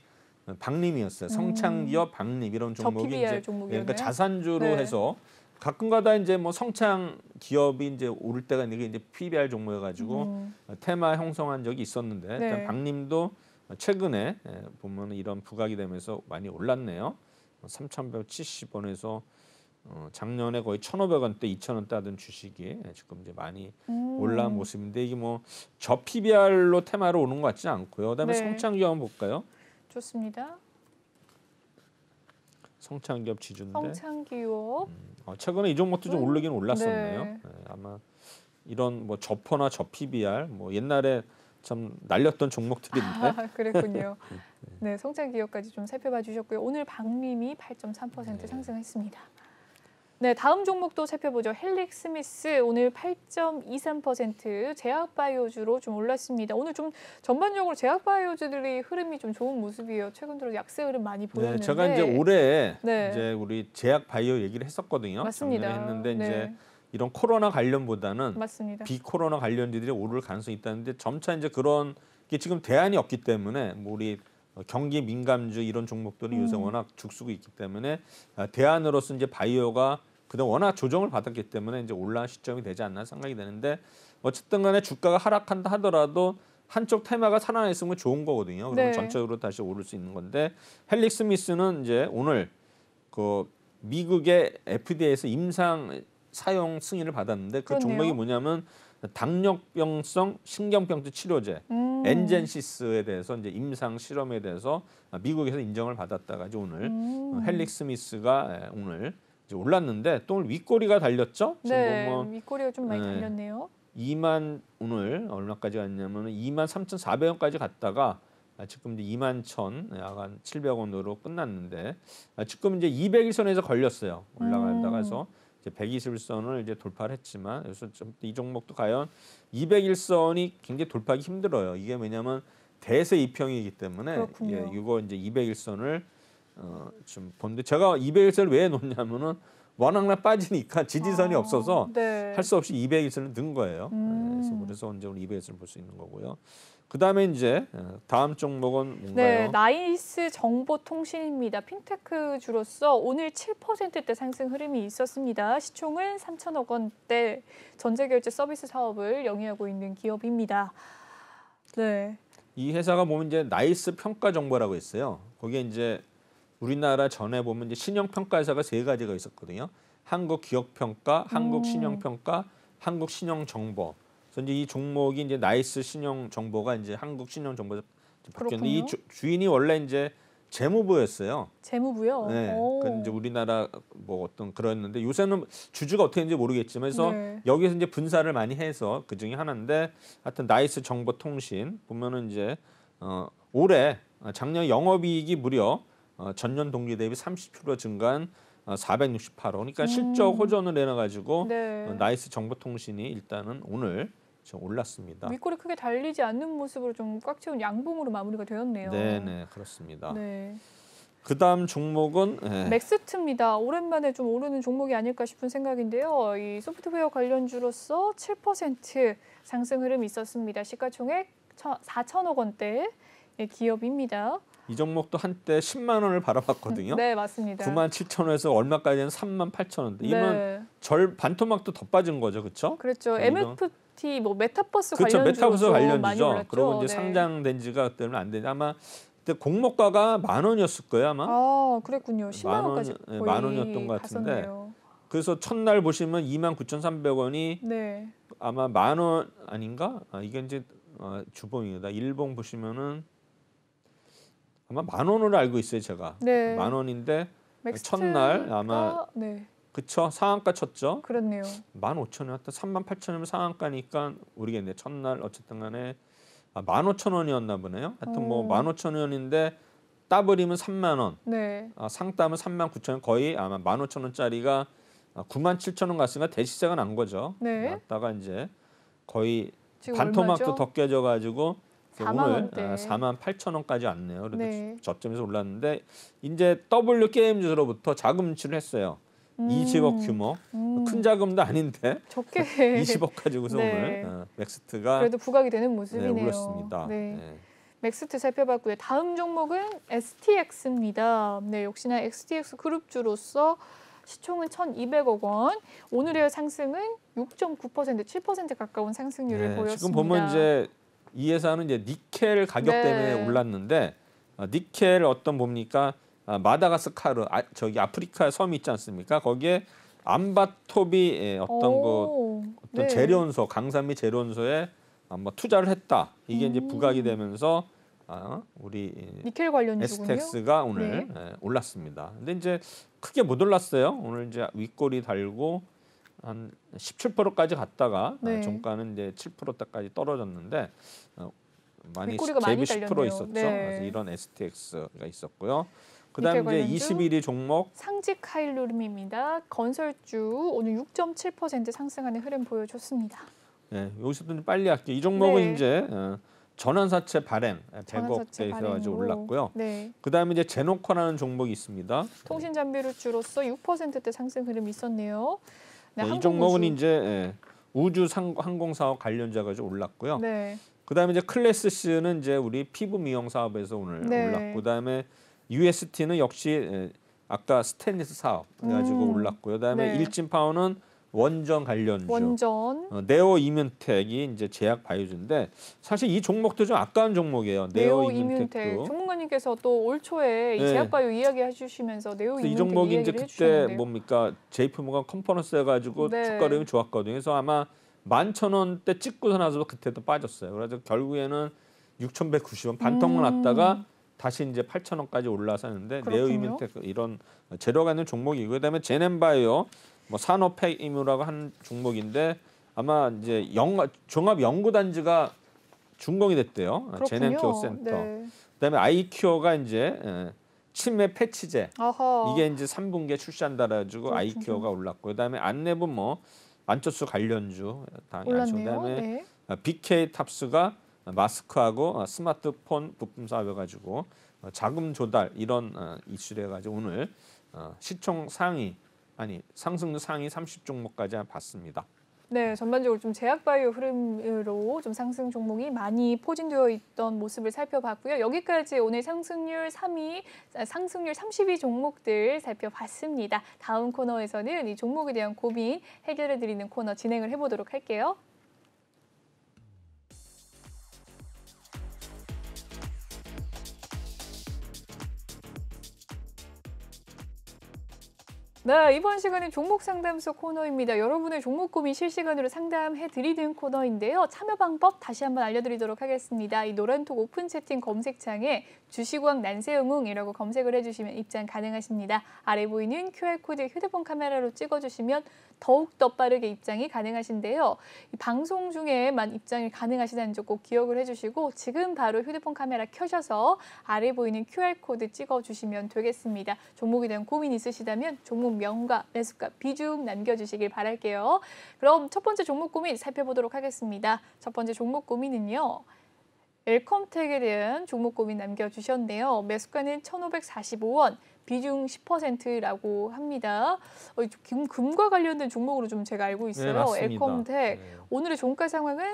S2: 박림이었어요. 성창기업 박림 이런 종목이
S1: PBR
S2: 이제
S1: 종목이었나요?
S2: 그러니까 자산주로
S1: 네.
S2: 해서 가끔가다 이제 뭐 성창 기업이 이제 오를 때가 있는 게 이제 PBR 종목이어가지고 테마 형성한 적이 있었는데
S1: 네.
S2: 일단 박림도 최근에 보면 이런 부각이 되면서 많이 올랐네요. 3,170원에서 작년에 거의 1,500원대, 2,000원대 하던 주식이 지금 이제 많이 올라온 모습인데 이게 뭐 저 PBR로 테마로 오는 것 같지 않고요. 그다음에
S1: 네.
S2: 성창기업 한번 볼까요?
S1: 좋습니다.
S2: 성창기업 지주인데
S1: 성창기업.
S2: 최근에 이 종목도 좀 오르긴 올랐었네요.
S1: 네.
S2: 아마 이런 뭐 저퍼나 저 PBR 뭐 옛날에 참 날렸던 종목들인데
S1: 그랬군요. 네, 성창기업까지 좀 살펴봐 주셨고요. 오늘 박림이 8.3% 상승했습니다. 네, 다음 종목도 살펴보죠. 헬릭스미스 오늘 8.23% 제약바이오주로 좀 올랐습니다. 오늘 좀 전반적으로 제약바이오주들이 흐름이 좀 좋은 모습이에요. 최근 들어 약세 흐름 많이 보였는데.
S2: 네, 제가 이제 올해
S1: 네.
S2: 이제 우리 제약바이오 얘기를 했었거든요.
S1: 맞습니다.
S2: 작년에 했는데
S1: 네.
S2: 이제 이런 코로나 관련보다는
S1: 맞습니다.
S2: 비코로나 관련주들이 오를 가능성이 있다는데 점차 이제 그런 게 지금 대안이 없기 때문에 뭐 우리 경기 민감주 이런 종목들은 요새 워낙 죽쓰고 있기 때문에 대안으로서 이제 바이오가 그다음 워낙 조정을 받았기 때문에 이제 올라온 시점이 되지 않나 생각이 되는데 어쨌든 간에 주가가 하락한다 하더라도 한쪽 테마가 살아있으면 좋은 거거든요. 그러면
S1: 네.
S2: 전체적으로 다시 오를 수 있는 건데 헬릭스미스는 이제 오늘 그 미국의 FDA에서 임상 사용 승인을 받았는데 그
S1: 그렇네요.
S2: 종목이 뭐냐면 당뇨병성 신경병증 치료제 엔젠시스에 대해서 이제 임상 실험에 대해서 미국에서 인정을 받았다 가지고 오늘 헬릭스미스가 오늘 이제 올랐는데 또 오늘 윗꼬리가 달렸죠. 지금
S1: 네,
S2: 보면
S1: 윗꼬리가 좀 많이
S2: 네.
S1: 달렸네요.
S2: 2만 오늘 얼마까지 갔냐면 23,400원까지 갔다가 지금 이제 21,000 약간 700원으로 끝났는데 지금 이제 200일선에서 걸렸어요. 올라간다가 해서 이제 120일선을 이제 돌파를 했지만 그래서 좀 이 종목도 과연 200일선이 굉장히 돌파하기 힘들어요. 이게 왜냐하면 대세 이평이기 때문에
S1: 그렇군요.
S2: 예, 이거 이제 200일선을 좀 본데 제가 200일선을 왜 놓냐면은 워낙 빠지니까 지지선이 없어서
S1: 네.
S2: 할 수 없이 200일선을 넣은 거예요. 그래서 언제 오늘 200일선을 볼 수 있는 거고요. 그다음에 이제 다음 종목은 뭔가요?
S1: 네, 나이스 정보통신입니다. 핀테크 주로서 오늘 7%대 상승 흐름이 있었습니다. 시총은 3천억 원대 전자결제 서비스 사업을 영위하고 있는 기업입니다. 네,
S2: 이 회사가 보면 이제 나이스 평가 정보라고 있어요. 거기에 이제 우리나라 전에 보면 이제 신용 평가 회사가 세 가지가 있었거든요. 한국 기업 평가, 한국 신용 평가, 한국 신용 정보. 그래서 이제 이 종목이 이제 나이스 신용 정보가 이제 한국 신용 정보에서 바뀌었는데 이 주인이 원래 이제 재무부였어요.
S1: 재무부요.
S2: 네. 그 이제 우리나라 뭐 어떤 그랬는데 요새는 주주가 어떻게 되는지 모르겠지만 그래서
S1: 네.
S2: 여기서 이제 분사를 많이 해서 그 중에 하나인데 하여튼 나이스 정보통신 보면은 이제 올해 작년 영업이익이 무려 전년 동기 대비 30% 증가한 468억. 그러니까 실적 호전을 내놔가지고
S1: 네.
S2: 나이스 정보통신이 일단은 오늘 좀 올랐습니다.
S1: 윗골이 크게 달리지 않는 모습으로 좀 꽉 채운 양봉으로 마무리가 되었네요.
S2: 네네 그렇습니다.
S1: 네.
S2: 그다음 종목은
S1: 맥스트입니다. 오랜만에 좀 오르는 종목이 아닐까 싶은 생각인데요. 이 소프트웨어 관련주로서 7% 상승 흐름이 있었습니다. 시가총액 4천억 원대 기업입니다.
S2: 이 종목도 한때 10만 원을 바라봤거든요.
S1: 네, 맞습니다.
S2: 9만 7천 원에서 얼마까지는 3만 8천 원대. 이건
S1: 네.
S2: 반토막도 더 빠진 거죠, 그렇죠?
S1: 그렇죠. MFT 뭐 메타버스
S2: 그렇죠. 메타버스
S1: 관련주로서 많이
S2: 관련주죠.
S1: 올랐죠.
S2: 그리고 이제
S1: 네.
S2: 상장된 지가 그때는 안 되는데 아마 그때 공모가가 10,000원이었을 거예요, 아마.
S1: 아, 그랬군요. 10만 원까지 거의
S2: 10,000원이었던 것 같은데.
S1: 갔었네요.
S2: 그래서 첫날 보시면 29,300원이
S1: 네.
S2: 아마 10,000원 아닌가? 이게 이제 주봉이다. 일봉 보시면은 아마 10,000원으로 알고 있어요, 제가.
S1: 네.
S2: 10,000원인데
S1: 맥스트가
S2: 첫날 아마
S1: 네.
S2: 그쵸? 상한가 쳤죠.
S1: 그렇네요.
S2: 15,000원, 38,000원이면 상한가니까 모르겠네. 첫날 어쨌든 간에 15,000원이었나 보네요. 하여튼 뭐 15,000원인데 따블이면 3만 원,
S1: 네.
S2: 상따면 39,000원, 거의 아마 15,000원짜리가 97,000원 갔으니까 대시세가 난 거죠.
S1: 네.
S2: 났다가 이제 거의
S1: 지금
S2: 반토막도
S1: 얼마죠?
S2: 더 깨져가지고
S1: 4만
S2: 오늘
S1: 원대.
S2: 48,000원까지 왔네요. 그래도
S1: 네.
S2: 저점에서 올랐는데 이제 W 게임즈로부터 자금 인출을 했어요. 20억 규모, 큰 자금도 아닌데
S1: 적게
S2: 20억 가지고서
S1: 네.
S2: 오늘 맥스트가
S1: 그래도 부각이 되는 모습이네요.
S2: 올랐습니다.
S1: 네.
S2: 네.
S1: 맥스트 살펴봤고요. 다음 종목은 STX입니다. 네, 역시나 STX 그룹주로서 시총은 1,200억 원. 오늘의 상승은 6.9%, 7% 가까운 상승률을
S2: 네,
S1: 보였습니다.
S2: 지금 보면 이제 이 회사는 이제 니켈 가격
S1: 네.
S2: 때문에 올랐는데 니켈 어떤 뭡니까? 마다가스카르 저기 아프리카 섬이 있지 않습니까? 거기에 암바토비 어떤
S1: 네.
S2: 재련소 강산미 재련소에 뭐 투자를 했다. 이게 이제 부각이 되면서 우리
S1: 니켈 관련주군요.
S2: STX가 오늘 올랐습니다. 근데 이제 크게 못 올랐어요. 오늘 이제 윗꼬리 달고 한 17%까지 갔다가
S1: 네.
S2: 종가는 이제 7%대까지 떨어졌는데 많이
S1: 윗꼬리가 많이
S2: 갭이 10%
S1: 달렸네요.
S2: 있었죠.
S1: 네.
S2: 그래서 이런 STX가 있었고요. 그다음에
S1: 니켈
S2: 이제
S1: 관련주?
S2: 21위 종목
S1: 상직 하이루름입니다. 건설주 오늘 6.7% 상승하는 흐름 보여줬습니다.
S2: 여기서도 좀 빨리 할게요. 이 종목은
S1: 네.
S2: 이제 전환사채 발행 100억
S1: 전환사채
S2: 대 있어가지고
S1: 발행으로.
S2: 올랐고요.
S1: 네.
S2: 그다음에 이제 제노코라는 종목이 있습니다.
S1: 통신 장비류주로서 6%대 상승 흐름이 있었네요. 네,
S2: 이 종목은
S1: 항공우주.
S2: 이제 우주 항공 사업 관련자 가지고 올랐고요.
S1: 네.
S2: 그다음에 이제 클래스 C는 이제 우리 피부 미용 사업에서 오늘
S1: 네.
S2: 올랐고, 그다음에 UST는 역시 아까 스테인리스 사업 가지고 올랐고요. 그다음에
S1: 네.
S2: 일진파워는 원전 관련주.
S1: 원전.
S2: 네오 이뮨텍이 이제 제약 바이오주인데 사실 이 종목도 좀 아까운 종목이에요.
S1: 네오
S2: 네오
S1: 이뮨텍.
S2: 이뮨텍도.
S1: 전문가님께서 또 올 초에 이
S2: 네.
S1: 제약바이오 이야기해 주시면서 네오
S2: 그래서 이
S1: 이뮨텍
S2: 종목이 이제
S1: 이야기를
S2: 그때
S1: 해주셨는데요.
S2: 뭡니까 JP모건 컨퍼런스 해가지고
S1: 네.
S2: 주가림이 좋았거든요. 그래서 아마 11,000원대 찍고서 나서 그때도 빠졌어요. 그래서 결국에는 6,190원 반통만 왔다가 다시 이제 8,000원까지 올라서는데 네오
S1: 그렇군요.
S2: 이뮨텍 이런 재료가 있는 종목이고, 그다음에 제넨바이오 뭐 산업팩임이라고 한 종목인데 아마 이제 종합 연구단지가 준공이 됐대요. 제넨큐어 센터.
S1: 네.
S2: 그다음에 아이큐어가 이제 치매 패치제
S1: 아하.
S2: 이게 이제 3분기에 출시한다 가지고
S1: 그렇군요.
S2: 아이큐어가 올랐고, 그다음에 안내부 뭐 안철수 관련주 당연히 아시고,
S1: 올랐네요.
S2: 그다음에
S1: 네.
S2: BK 탑스가 마스크하고 스마트폰 부품 사업 해가지고 자금 조달 이런 이슈를 해가지고 오늘 시총 상위 상승률 상위 30종목까지 봤습니다.
S1: 네, 전반적으로 좀 제약바이오 흐름으로 좀 상승 종목이 많이 포진되어 있던 모습을 살펴봤고요. 여기까지 오늘 상승률 30위 종목들 살펴봤습니다. 다음 코너에서는 이 종목에 대한 고민 해결해드리는 코너 진행을 해보도록 할게요. 네, 이번 시간은 종목 상담소 코너입니다. 여러분의 종목 고민 실시간으로 상담해드리는 코너인데요. 참여 방법 다시 한번 알려드리도록 하겠습니다. 이 노란톡 오픈 채팅 검색창에 주식왕 난세영웅이라고 검색을 해주시면 입장 가능하십니다. 아래 보이는 QR코드 휴대폰 카메라로 찍어주시면 더욱더 빠르게 입장이 가능하신데요. 이 방송 중에만 입장이 가능하시다는 점 꼭 기억을 해주시고 지금 바로 휴대폰 카메라 켜셔서 아래 보이는 QR코드 찍어주시면 되겠습니다. 종목에 대한 고민 있으시다면 종목 명과 매수가 비중 남겨주시길 바랄게요. 그럼 첫 번째 종목 고민 살펴보도록 하겠습니다. 첫 번째 종목 고민은요. 엘컴텍에 대한 종목 고민 남겨주셨네요. 매수가는 1,545원, 비중 10%라고 합니다. 금과 관련된 종목으로 좀 제가 알고
S2: 네,
S1: 있어요.
S2: 맞습니다.
S1: 엘컴텍.
S2: 네.
S1: 오늘의 종가 상황은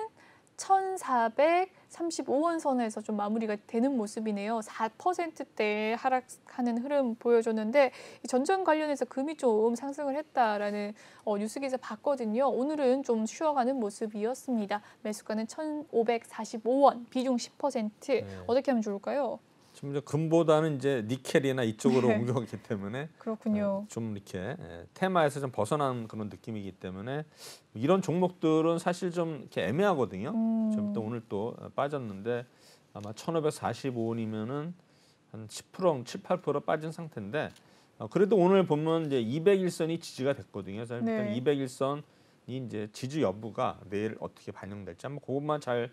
S1: 1,435원 선에서 좀 마무리가 되는 모습이네요. 4%대 하락하는 흐름 보여줬는데 전전 관련해서 금이 좀 상승을 했다라는 뉴스 기사 봤거든요. 오늘은 좀 쉬어가는 모습이었습니다. 매수가는 1,545원, 비중 10%.
S2: 네.
S1: 어떻게 하면 좋을까요?
S2: 지금 이제 금보다는 이제 니켈이나 이쪽으로
S1: 네.
S2: 옮겨갔기 때문에
S1: 그렇군요.
S2: 좀 이렇게 테마에서 좀 벗어난 그런 느낌이기 때문에 이런 종목들은 사실 좀 이렇게 애매하거든요. 지금 또 오늘 또 빠졌는데 아마 1,545원이면은 한 10%, 7, 8% 빠진 상태인데 그래도 오늘 보면 이제 200일선이 지지가 됐거든요. 그래서 일단
S1: 네.
S2: 200일선이 이제 지지 여부가 내일 어떻게 반영될지 한번 그것만 잘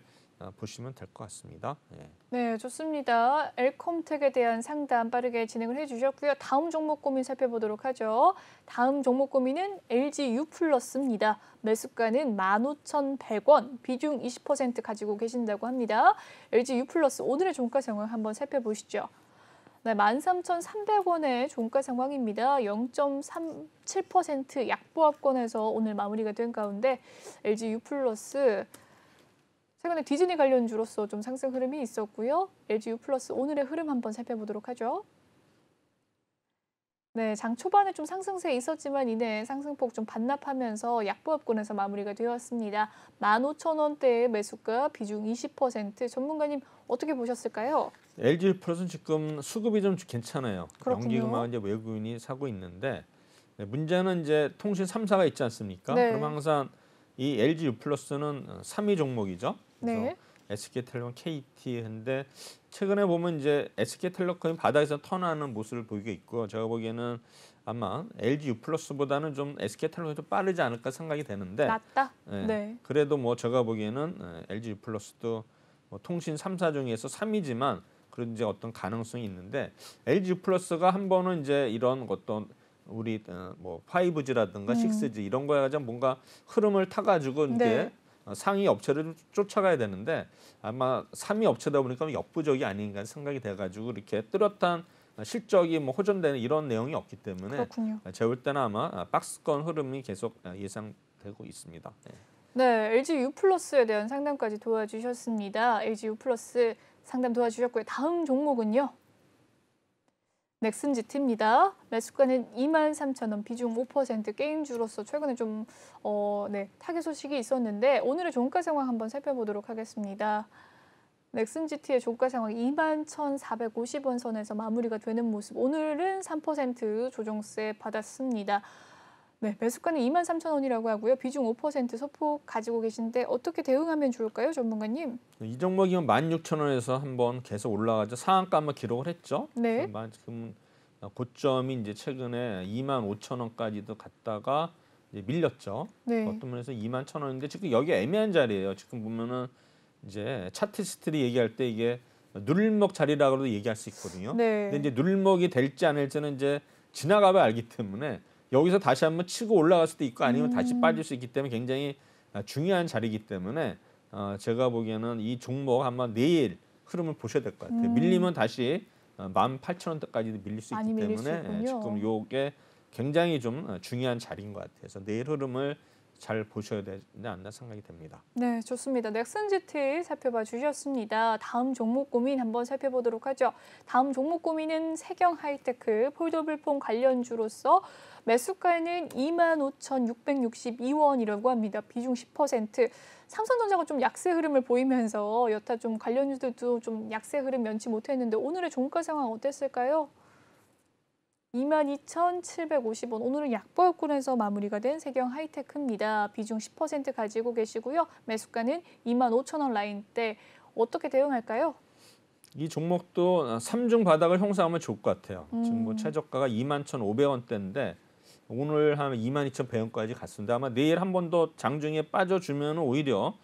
S2: 보시면 될 것 같습니다. 예.
S1: 네, 좋습니다. 엘컴텍에 대한 상담 빠르게 진행을 해주셨고요. 다음 종목 고민 살펴보도록 하죠. 다음 종목 고민은 LG U+입니다. 매수가는 15,100원, 비중 20% 가지고 계신다고 합니다. LG U+ 오늘의 종가 상황 한번 살펴보시죠. 네, 13,300원의 종가 상황입니다. 0.37% 약보합권에서 오늘 마무리가 된 가운데 LG U+, 최근에 디즈니 관련주로서 좀 상승 흐름이 있었고요. LG U+ 오늘의 흐름 한번 살펴보도록 하죠. 네, 장 초반에 좀 상승세 있었지만 이내 상승폭 좀 반납하면서 약보합권에서 마무리가 되었습니다. 15,000원대의 매수가 비중 20%. 전문가님 어떻게 보셨을까요?
S2: LG 플러스는 지금 수급이 좀 괜찮아요.
S1: 그렇군요.
S2: 연기금을 이제 외국인이 사고 있는데 문제는 이제 통신 3사가 있지 않습니까?
S1: 네.
S2: 그럼 항상 이 LG U 플러스는 3위 종목이죠. 그래서
S1: 네.
S2: SK텔레콤, KT인데 최근에 보면 이제 SK텔레콤이 바닥에서 턴하는 모습을 보이고 있고 제가 보기에는 아마 LG U 플러스보다는 좀 SK텔레콤이 좀 빠르지 않을까 생각이 되는데
S1: 낮다?
S2: 예,
S1: 네.
S2: 그래도 뭐 제가 보기에는 LG U 플러스도 뭐 통신 3사 중에서 3위지만 그런 이제 어떤 가능성이 있는데 LG U 플러스가 한 번은 이제 이런 어떤 우리 뭐 5G라든가 6G 이런 거에 가지고 뭔가 흐름을 타가지고 이제
S1: 네.
S2: 상위 업체를 쫓아가야 되는데 아마 3위 업체다 보니까 역부족이 아닌가 생각이 돼가지고 이렇게 뚜렷한 실적이 뭐 호전되는 이런 내용이 없기 때문에
S1: 그렇군요.
S2: 제가 볼 때는 아마 박스권 흐름이 계속 예상되고 있습니다. 네.
S1: 네, LG U+에 대한 상담까지 도와주셨습니다. LG U+ 상담 도와주셨고요. 다음 종목은요. 넥슨지트입니다. 매수가는 23,000원, 비중 5%. 게임주로서 최근에 좀 타격 소식이 있었는데 오늘의 종가 상황 한번 살펴보도록 하겠습니다. 넥슨지트의 종가 상황 21,450원 선에서 마무리가 되는 모습. 오늘은 3% 조정세 받았습니다. 네, 매수가는 23,000원이라고 하고요. 비중 5% 소폭 가지고 계신데 어떻게 대응하면 좋을까요, 전문가님?
S2: 이 종목이면 16,000원에서 한번 계속 올라가죠. 상한가 한번 기록을 했죠.
S1: 네.
S2: 지금 고점이 이제 최근에 25,000원까지도 갔다가 이제 밀렸죠.
S1: 네.
S2: 어떤 면에서 21,000원인데 지금 여기 애매한 자리예요. 지금 보면은 이제 차트 히스토리 얘기할 때 이게 누릴목 자리라고도 얘기할 수 있거든요.
S1: 네.
S2: 근데 이제 누릴목이 될지 안 될지는 이제 지나가봐야 알기 때문에 여기서 다시 한번 치고 올라갈 수도 있고 아니면 다시 빠질 수 있기 때문에 굉장히 중요한 자리이기 때문에 제가 보기에는 이 종목 한번 내일 흐름을 보셔야 될 것 같아요. 밀리면 다시 18,000원대까지도 밀릴 수
S1: 많이
S2: 있기
S1: 밀릴 수
S2: 때문에
S1: 있군요.
S2: 지금 요게 굉장히 좀 중요한 자리인 것 같아요. 그래서 내일 흐름을 잘 보셔야 되지 않나 생각이 됩니다.
S1: 네, 좋습니다. 넥슨지트 살펴봐 주셨습니다. 다음 종목 고민 한번 살펴보도록 하죠. 다음 종목 고민은 세경하이테크 폴더블폰 관련주로서 매수가는 25,662원이라고 합니다. 비중 10%. 삼성전자가 좀 약세 흐름을 보이면서 여타 좀 관련주들도 좀 약세 흐름 면치 못했는데 오늘의 종가 상황 어땠을까요? 22,750원. 오늘은 약보합권에서 마무리가 된 세경하이테크입니다. 비중 10% 가지고 계시고요. 매수가는 25,000원 라인대. 어떻게 대응할까요?
S2: 이 종목도 3중 바닥을 형성하면 좋을 것 같아요. 지금 뭐 최저가가 21,500원대인데 오늘 한 22,100원까지 갔습니다. 아마 내일 한 번 더 장중에 빠져주면 오히려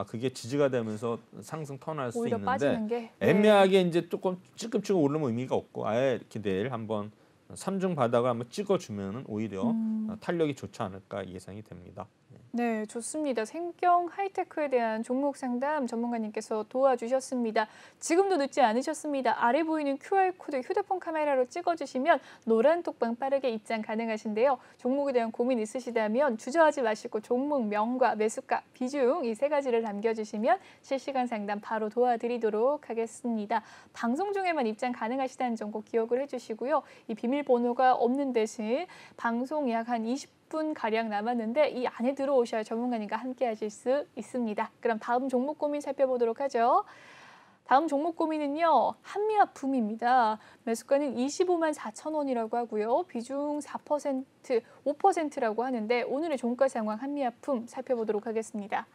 S2: 그게 지지가 되면서 상승 턴할 수
S1: 오히려
S2: 있는데
S1: 빠지는 게.
S2: 애매하게 이제 조금 찔끔찔끔 오르면 의미가 없고 아예 이렇게 내일 한번 3중 바닥을 한번 찍어주면 오히려 탄력이 좋지 않을까 예상이 됩니다.
S1: 네, 좋습니다. 생경 하이테크에 대한 종목 상담 전문가님께서 도와주셨습니다. 지금도 늦지 않으셨습니다. 아래 보이는 QR코드 휴대폰 카메라로 찍어주시면 노란 톡방 빠르게 입장 가능하신데요. 종목에 대한 고민 있으시다면 주저하지 마시고 종목 명과 매수가, 비중 이 세 가지를 남겨주시면 실시간 상담 바로 도와드리도록 하겠습니다. 방송 중에만 입장 가능하시다는 점 꼭 기억을 해주시고요. 이 비밀번호가 없는 대신 방송 약 한 20분 가량 남았는데 이 안에 들어오셔야 전문가님과 함께 하실 수 있습니다. 그럼 다음 종목 고민 살펴보도록 하죠. 다음 종목 고민은요. 한미화품입니다. 매수가는 25만 4천 원이라고 하고요. 비중 4%, 5%라고 하는데 오늘의 종가 상황 한미화품 살펴보도록 하겠습니다.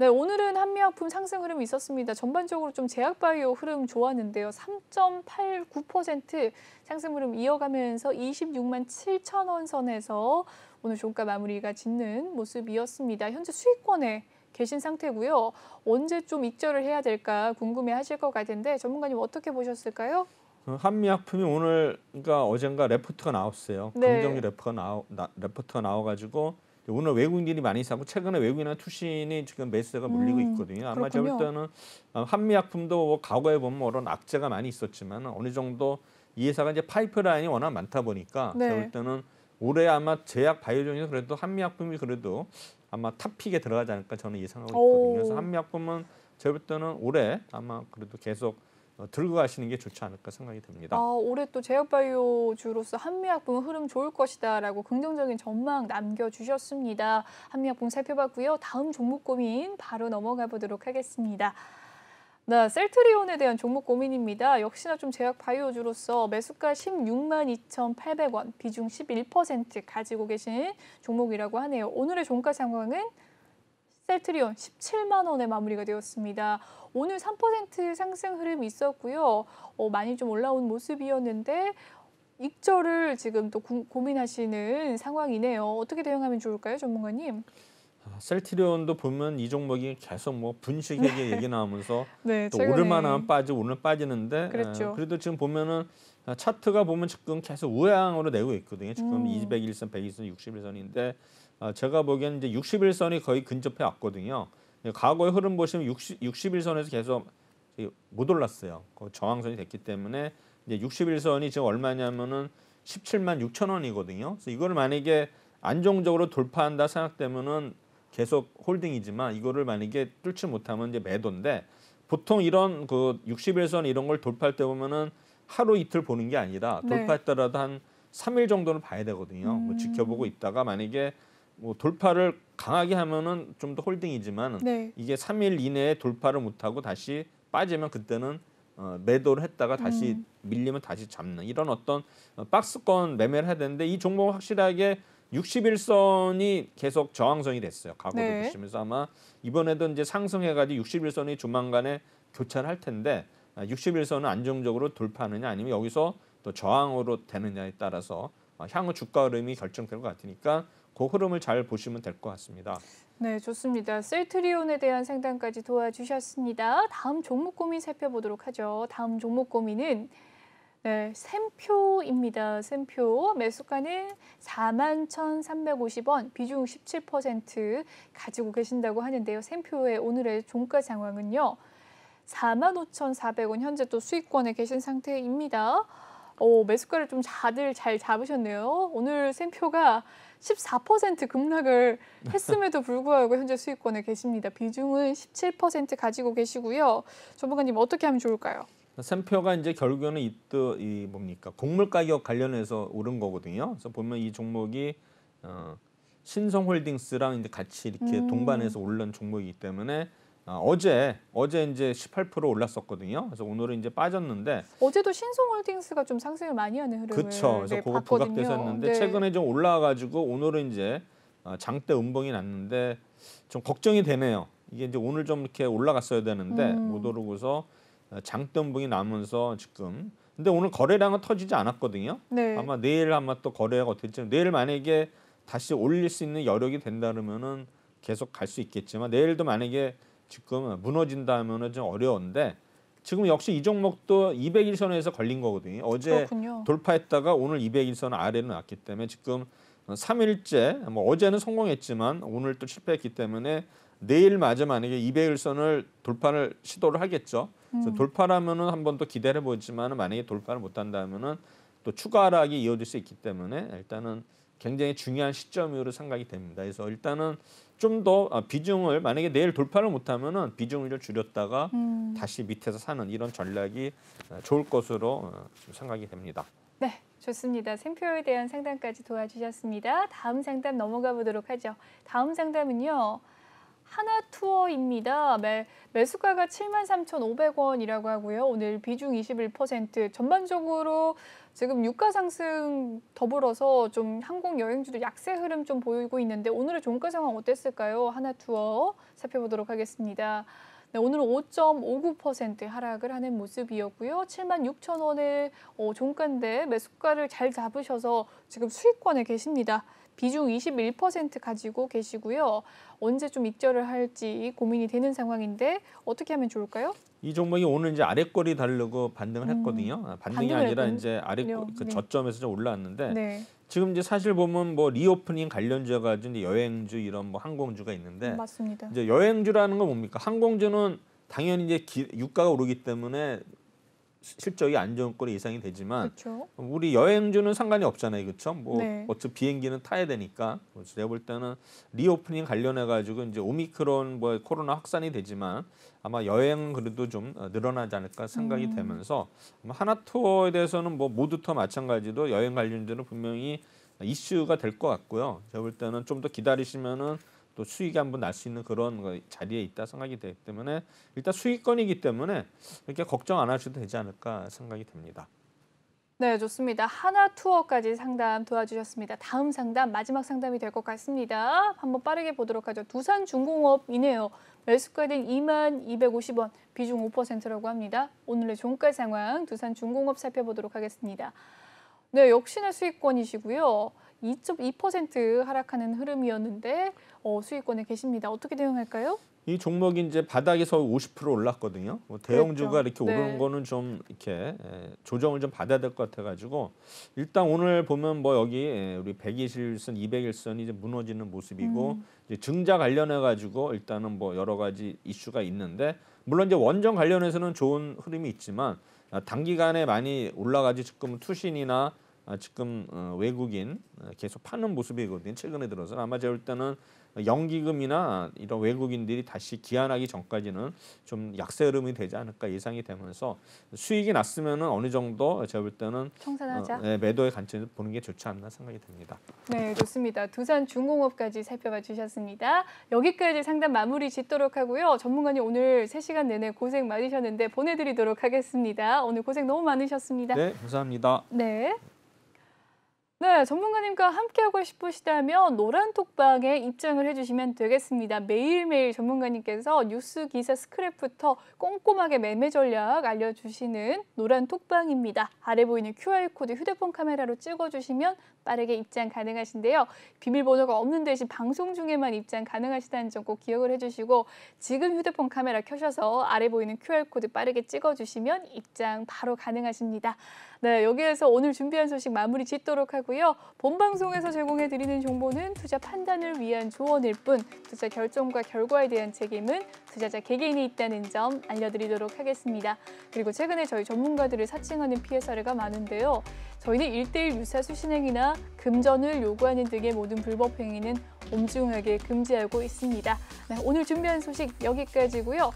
S1: 네, 오늘은 한미화품 상승 흐름이 있었습니다. 전반적으로 좀 제약바이오 흐름 좋았는데요. 3.89% 상승 흐름 이어가면서 26만 7천 원 선에서 오늘 종가 마무리가 짓는 모습이었습니다. 현재 수익권에 계신 상태고요. 언제 좀 익절을 해야 될까 궁금해하실 것 같은데 전문가님 어떻게 보셨을까요?
S2: 한미약품이 오늘 그러니까 어젠가 레포트가 나왔어요.
S1: 네.
S2: 긍정적 레포트가 나와가지고 오늘 외국인들이 많이 사고 최근에 외국인이나 투신이 지금 매수세가 몰리고 있거든요. 아마 제가 볼 때는 한미약품도 뭐 과거에 보면 그런 악재가 많이 있었지만 어느 정도 이 회사가 이제 파이프라인이 워낙 많다 보니까
S1: 네.
S2: 제가 볼 때는 올해 아마 제약 바이오 중에서 그래도 한미약품이 그래도 아마 탑픽에 들어가지 않을까 저는 예상하고 있거든요. 그래서 한미약품은 제가 볼 때는 올해 아마 그래도 계속 들고 가시는 게 좋지 않을까 생각이 듭니다.
S1: 올해 또 제약바이오주로서 한미약품 흐름 좋을 것이다라고 긍정적인 전망 남겨주셨습니다. 한미약품 살펴봤고요. 다음 종목 고민 바로 넘어가 보도록 하겠습니다. 네, 셀트리온에 대한 종목 고민입니다. 역시나 좀 제약바이오주로서 매수가 16만 2,800원, 비중 11% 가지고 계신 종목이라고 하네요. 오늘의 종가 상황은 셀트리온 17만 원에 마무리가 되었습니다. 오늘 3% 상승 흐름이 있었고요. 많이 좀 올라온 모습이었는데 익절을 지금 또 고민하시는 상황이네요. 어떻게 대응하면 좋을까요, 전문가님?
S2: 셀트리온도 보면 이 종목이 계속 뭐 분식회계 얘기 나오면서
S1: 네,
S2: 또
S1: 최근에.
S2: 오를만 하면 빠지고 오늘 빠지는데
S1: 그랬죠.
S2: 그래도 지금 보면은 차트가 보면 지금 계속 우향으로 내고 있거든요. 지금 201선, 102선, 61선인데 제가 보기에는 이제 61선이 거의 근접해 왔거든요. 과거의 흐름 보시면 61선에서 계속 못 올랐어요. 그 저항선이 됐기 때문에 이제 61선이 지금 얼마냐면은 17만 6천 원이거든요. 그래서 이걸 만약에 안정적으로 돌파한다 생각되면은 계속 홀딩이지만 이거를 만약에 뚫지 못하면 이제 매도인데 보통 이런 그 61선 이런 걸 돌파할 때 보면은 하루 이틀 보는 게 아니라
S1: 네.
S2: 돌파했더라도 한 3일 정도는 봐야 되거든요. 뭐 지켜보고 있다가 만약에 뭐 돌파를 강하게 하면은 좀 더 홀딩이지만
S1: 네.
S2: 이게 3일 이내에 돌파를 못하고 다시 빠지면 그때는 매도를 했다가 다시 밀리면 다시 잡는 이런 어떤 박스권 매매를 해야 되는데 이 종목은 확실하게 61선이 계속 저항선이 됐어요. 과거도
S1: 네.
S2: 보시면서 아마 이번에도 이제 상승해가지고 61선이 조만간에 교차를 할 텐데 61선은 안정적으로 돌파하느냐 아니면 여기서 또 저항으로 되느냐에 따라서 향후 주가 흐름이 결정될 것 같으니까 그 흐름을 잘 보시면 될 것 같습니다.
S1: 네, 좋습니다. 셀트리온에 대한 상담까지 도와주셨습니다. 다음 종목 고민 살펴보도록 하죠. 다음 종목 고민은 네, 샘표입니다. 샘표 매수가는 41,350원, 비중 17% 가지고 계신다고 하는데요. 샘표의 오늘의 종가 상황은요. 45,400원 현재 또 수익권에 계신 상태입니다. 매수가를 좀 다들 잘 잡으셨네요. 오늘 샘표가 14% 급락을 했음에도 불구하고 현재 수익권에 계십니다. 비중은 17% 가지고 계시고요. 전문가님 어떻게 하면 좋을까요?
S2: 샘표가 이제 결국에는 이 뭡니까 곡물 가격 관련해서 오른 거거든요. 그래서 보면 이 종목이 신성홀딩스랑 이제 같이 이렇게 동반해서 오른 종목이기 때문에 어제 이제 18% 올랐었거든요. 그래서 오늘은 이제 빠졌는데
S1: 어제도 신성홀딩스가 좀 상승을 많이 하는 흐름을
S2: 그렇죠. 그래서
S1: 네,
S2: 그거
S1: 봤거든요.
S2: 부각됐었는데
S1: 네.
S2: 최근에 좀 올라와가지고 오늘은 이제 장대 음봉이 났는데 좀 걱정이 되네요. 이게 이제 오늘 좀 이렇게 올라갔어야 되는데 못 오르고서 장대 음봉이 나면서 지금 근데 오늘 거래량은 터지지 않았거든요.
S1: 네.
S2: 아마 내일 아마 또 거래가 어떻게 될지 내일 만약에 다시 올릴 수 있는 여력이 된다 그러면은 계속 갈 수 있겠지만 내일도 만약에 지금 무너진다면은 좀 어려운데 지금 역시 이 종목도 200일선에서 걸린 거거든요. 어제
S1: 그렇군요.
S2: 돌파했다가 오늘 200일선 아래로 났기 때문에 지금 3일째 뭐 어제는 성공했지만 오늘 또 실패했기 때문에 내일마저 만약에 200일선을 돌파를 시도를 하겠죠. 그래서 돌파하면은 한 번 더 기대를 보지만 만약에 돌파를 못한다면은 또 추가 하락이 이어질 수 있기 때문에 일단은 굉장히 중요한 시점으로 생각이 됩니다. 그래서 일단은 좀 더 비중을 만약에 내일 돌파를 못하면은 비중을 좀 줄였다가 다시 밑에서 사는 이런 전략이 좋을 것으로 생각이 됩니다.
S1: 네, 좋습니다. 생표에 대한 상담까지 도와주셨습니다. 다음 상담 넘어가 보도록 하죠. 다음 상담은요. 하나투어입니다. 매수가가 73,500원이라고 하고요. 오늘 비중 21%. 전반적으로 지금 유가 상승 더불어서 좀 항공 여행주도 약세 흐름 좀 보이고 있는데 오늘의 종가 상황 어땠을까요? 하나투어 살펴보도록 하겠습니다. 네, 오늘은 5.59% 하락을 하는 모습이었고요. 76,000원의 종가인데 매수가를 잘 잡으셔서 지금 수익권에 계십니다. 비중 21% 가지고 계시고요. 언제 좀 익절을 할지 고민이 되는 상황인데 어떻게 하면 좋을까요?
S2: 이 종목이 오늘 이제 아래꼬리 다르고 반등을 했거든요. 반등이 아니라 이제 아래 그 저점에서 좀 올라왔는데
S1: 네.
S2: 지금 이제 사실 보면 뭐 리오프닝 관련주가 가지고 이제 여행주 이런 뭐 항공주가 있는데
S1: 맞습니다.
S2: 이제 여행주라는 건 뭡니까? 항공주는 당연히 이제 유가가 오르기 때문에 실적이 안 좋은 꼴이 예상이 되지만
S1: 그렇죠.
S2: 우리 여행주는 상관이 없잖아요, 그렇죠? 뭐
S1: 네.
S2: 어차피 비행기는 타야 되니까. 그래서 제가 볼 때는 리오프닝 관련해 가지고 이제 오미크론 뭐 코로나 확산이 되지만 아마 여행 그래도 좀 늘어나지 않을까 생각이 되면서 하나투어에 대해서는 뭐 모두터 마찬가지로 여행 관련주는 분명히 이슈가 될 것 같고요. 제가 볼 때는 좀 더 기다리시면은 또 수익이 한번 날 수 있는 그런 자리에 있다 생각이 되기 때문에 일단 수익권이기 때문에 이렇게 걱정 안 하셔도 되지 않을까 생각이 됩니다.
S1: 네, 좋습니다. 하나투어까지 상담 도와주셨습니다. 다음 상담, 마지막 상담이 될 것 같습니다. 한번 빠르게 보도록 하죠. 두산중공업이네요. 매수가는 2250원, 비중 5%라고 합니다. 오늘의 종가 상황 두산중공업 살펴보도록 하겠습니다. 네, 역시나 수익권이시고요. 2.2% 하락하는 흐름이었는데 수익권에 계십니다. 어떻게 대응할까요?
S2: 이 종목이 이제 바닥에서 50% 올랐거든요. 뭐 대형주가
S1: 그렇죠.
S2: 이렇게
S1: 네.
S2: 오르는 거는 좀 이렇게 조정을 좀 받아야 될 것 같아가지고 일단 오늘 보면 뭐 여기 우리 120일선, 200일선이 이제 무너지는 모습이고 이제 증자 관련해 가지고 일단은 뭐 여러 가지 이슈가 있는데 물론 이제 원전 관련해서는 좋은 흐름이 있지만 단기간에 많이 올라가지 지금 투신이나 지금 외국인 계속 파는 모습이거든요. 최근에 들어서 아마 제가 볼 때는 연기금이나 이런 외국인들이 다시 기한하기 전까지는 좀 약세 흐름이 되지 않을까 예상이 되면서 수익이 났으면 어느 정도 제가 볼 때는
S1: 청산하자.
S2: 매도의 관점에서 보는 게 좋지 않나 생각이 듭니다.
S1: 네, 좋습니다. 두산중공업까지 살펴봐 주셨습니다. 여기까지 상담 마무리 짓도록 하고요. 전문가님 오늘 3시간 내내 고생 많으셨는데 보내드리도록 하겠습니다. 오늘 고생 너무 많으셨습니다.
S2: 네, 감사합니다.
S1: 네. 네, 전문가님과 함께하고 싶으시다면 노란톡방에 입장을 해주시면 되겠습니다. 매일매일 전문가님께서 뉴스 기사 스크랩부터 꼼꼼하게 매매 전략 알려주시는 노란톡방입니다. 아래 보이는 QR코드 휴대폰 카메라로 찍어주시면 빠르게 입장 가능하신데요. 비밀번호가 없는 대신 방송 중에만 입장 가능하시다는 점 꼭 기억을 해주시고 지금 휴대폰 카메라 켜셔서 아래 보이는 QR코드 빠르게 찍어주시면 입장 바로 가능하십니다. 네, 여기에서 오늘 준비한 소식 마무리 짓도록 하고요. 본방송에서 제공해드리는 정보는 투자 판단을 위한 조언일 뿐 투자 결정과 결과에 대한 책임은 투자자 개개인이 있다는 점 알려드리도록 하겠습니다. 그리고 최근에 저희 전문가들을 사칭하는 피해 사례가 많은데요. 저희는 1:1 유사 수신행위나 금전을 요구하는 등의 모든 불법 행위는 엄중하게 금지하고 있습니다. 네, 오늘 준비한 소식 여기까지고요.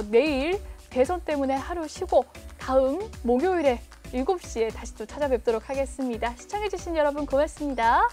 S1: 내일 대선 때문에 하루 쉬고 다음 목요일에 7시에 다시 또 찾아뵙도록 하겠습니다. 시청해주신 여러분 고맙습니다.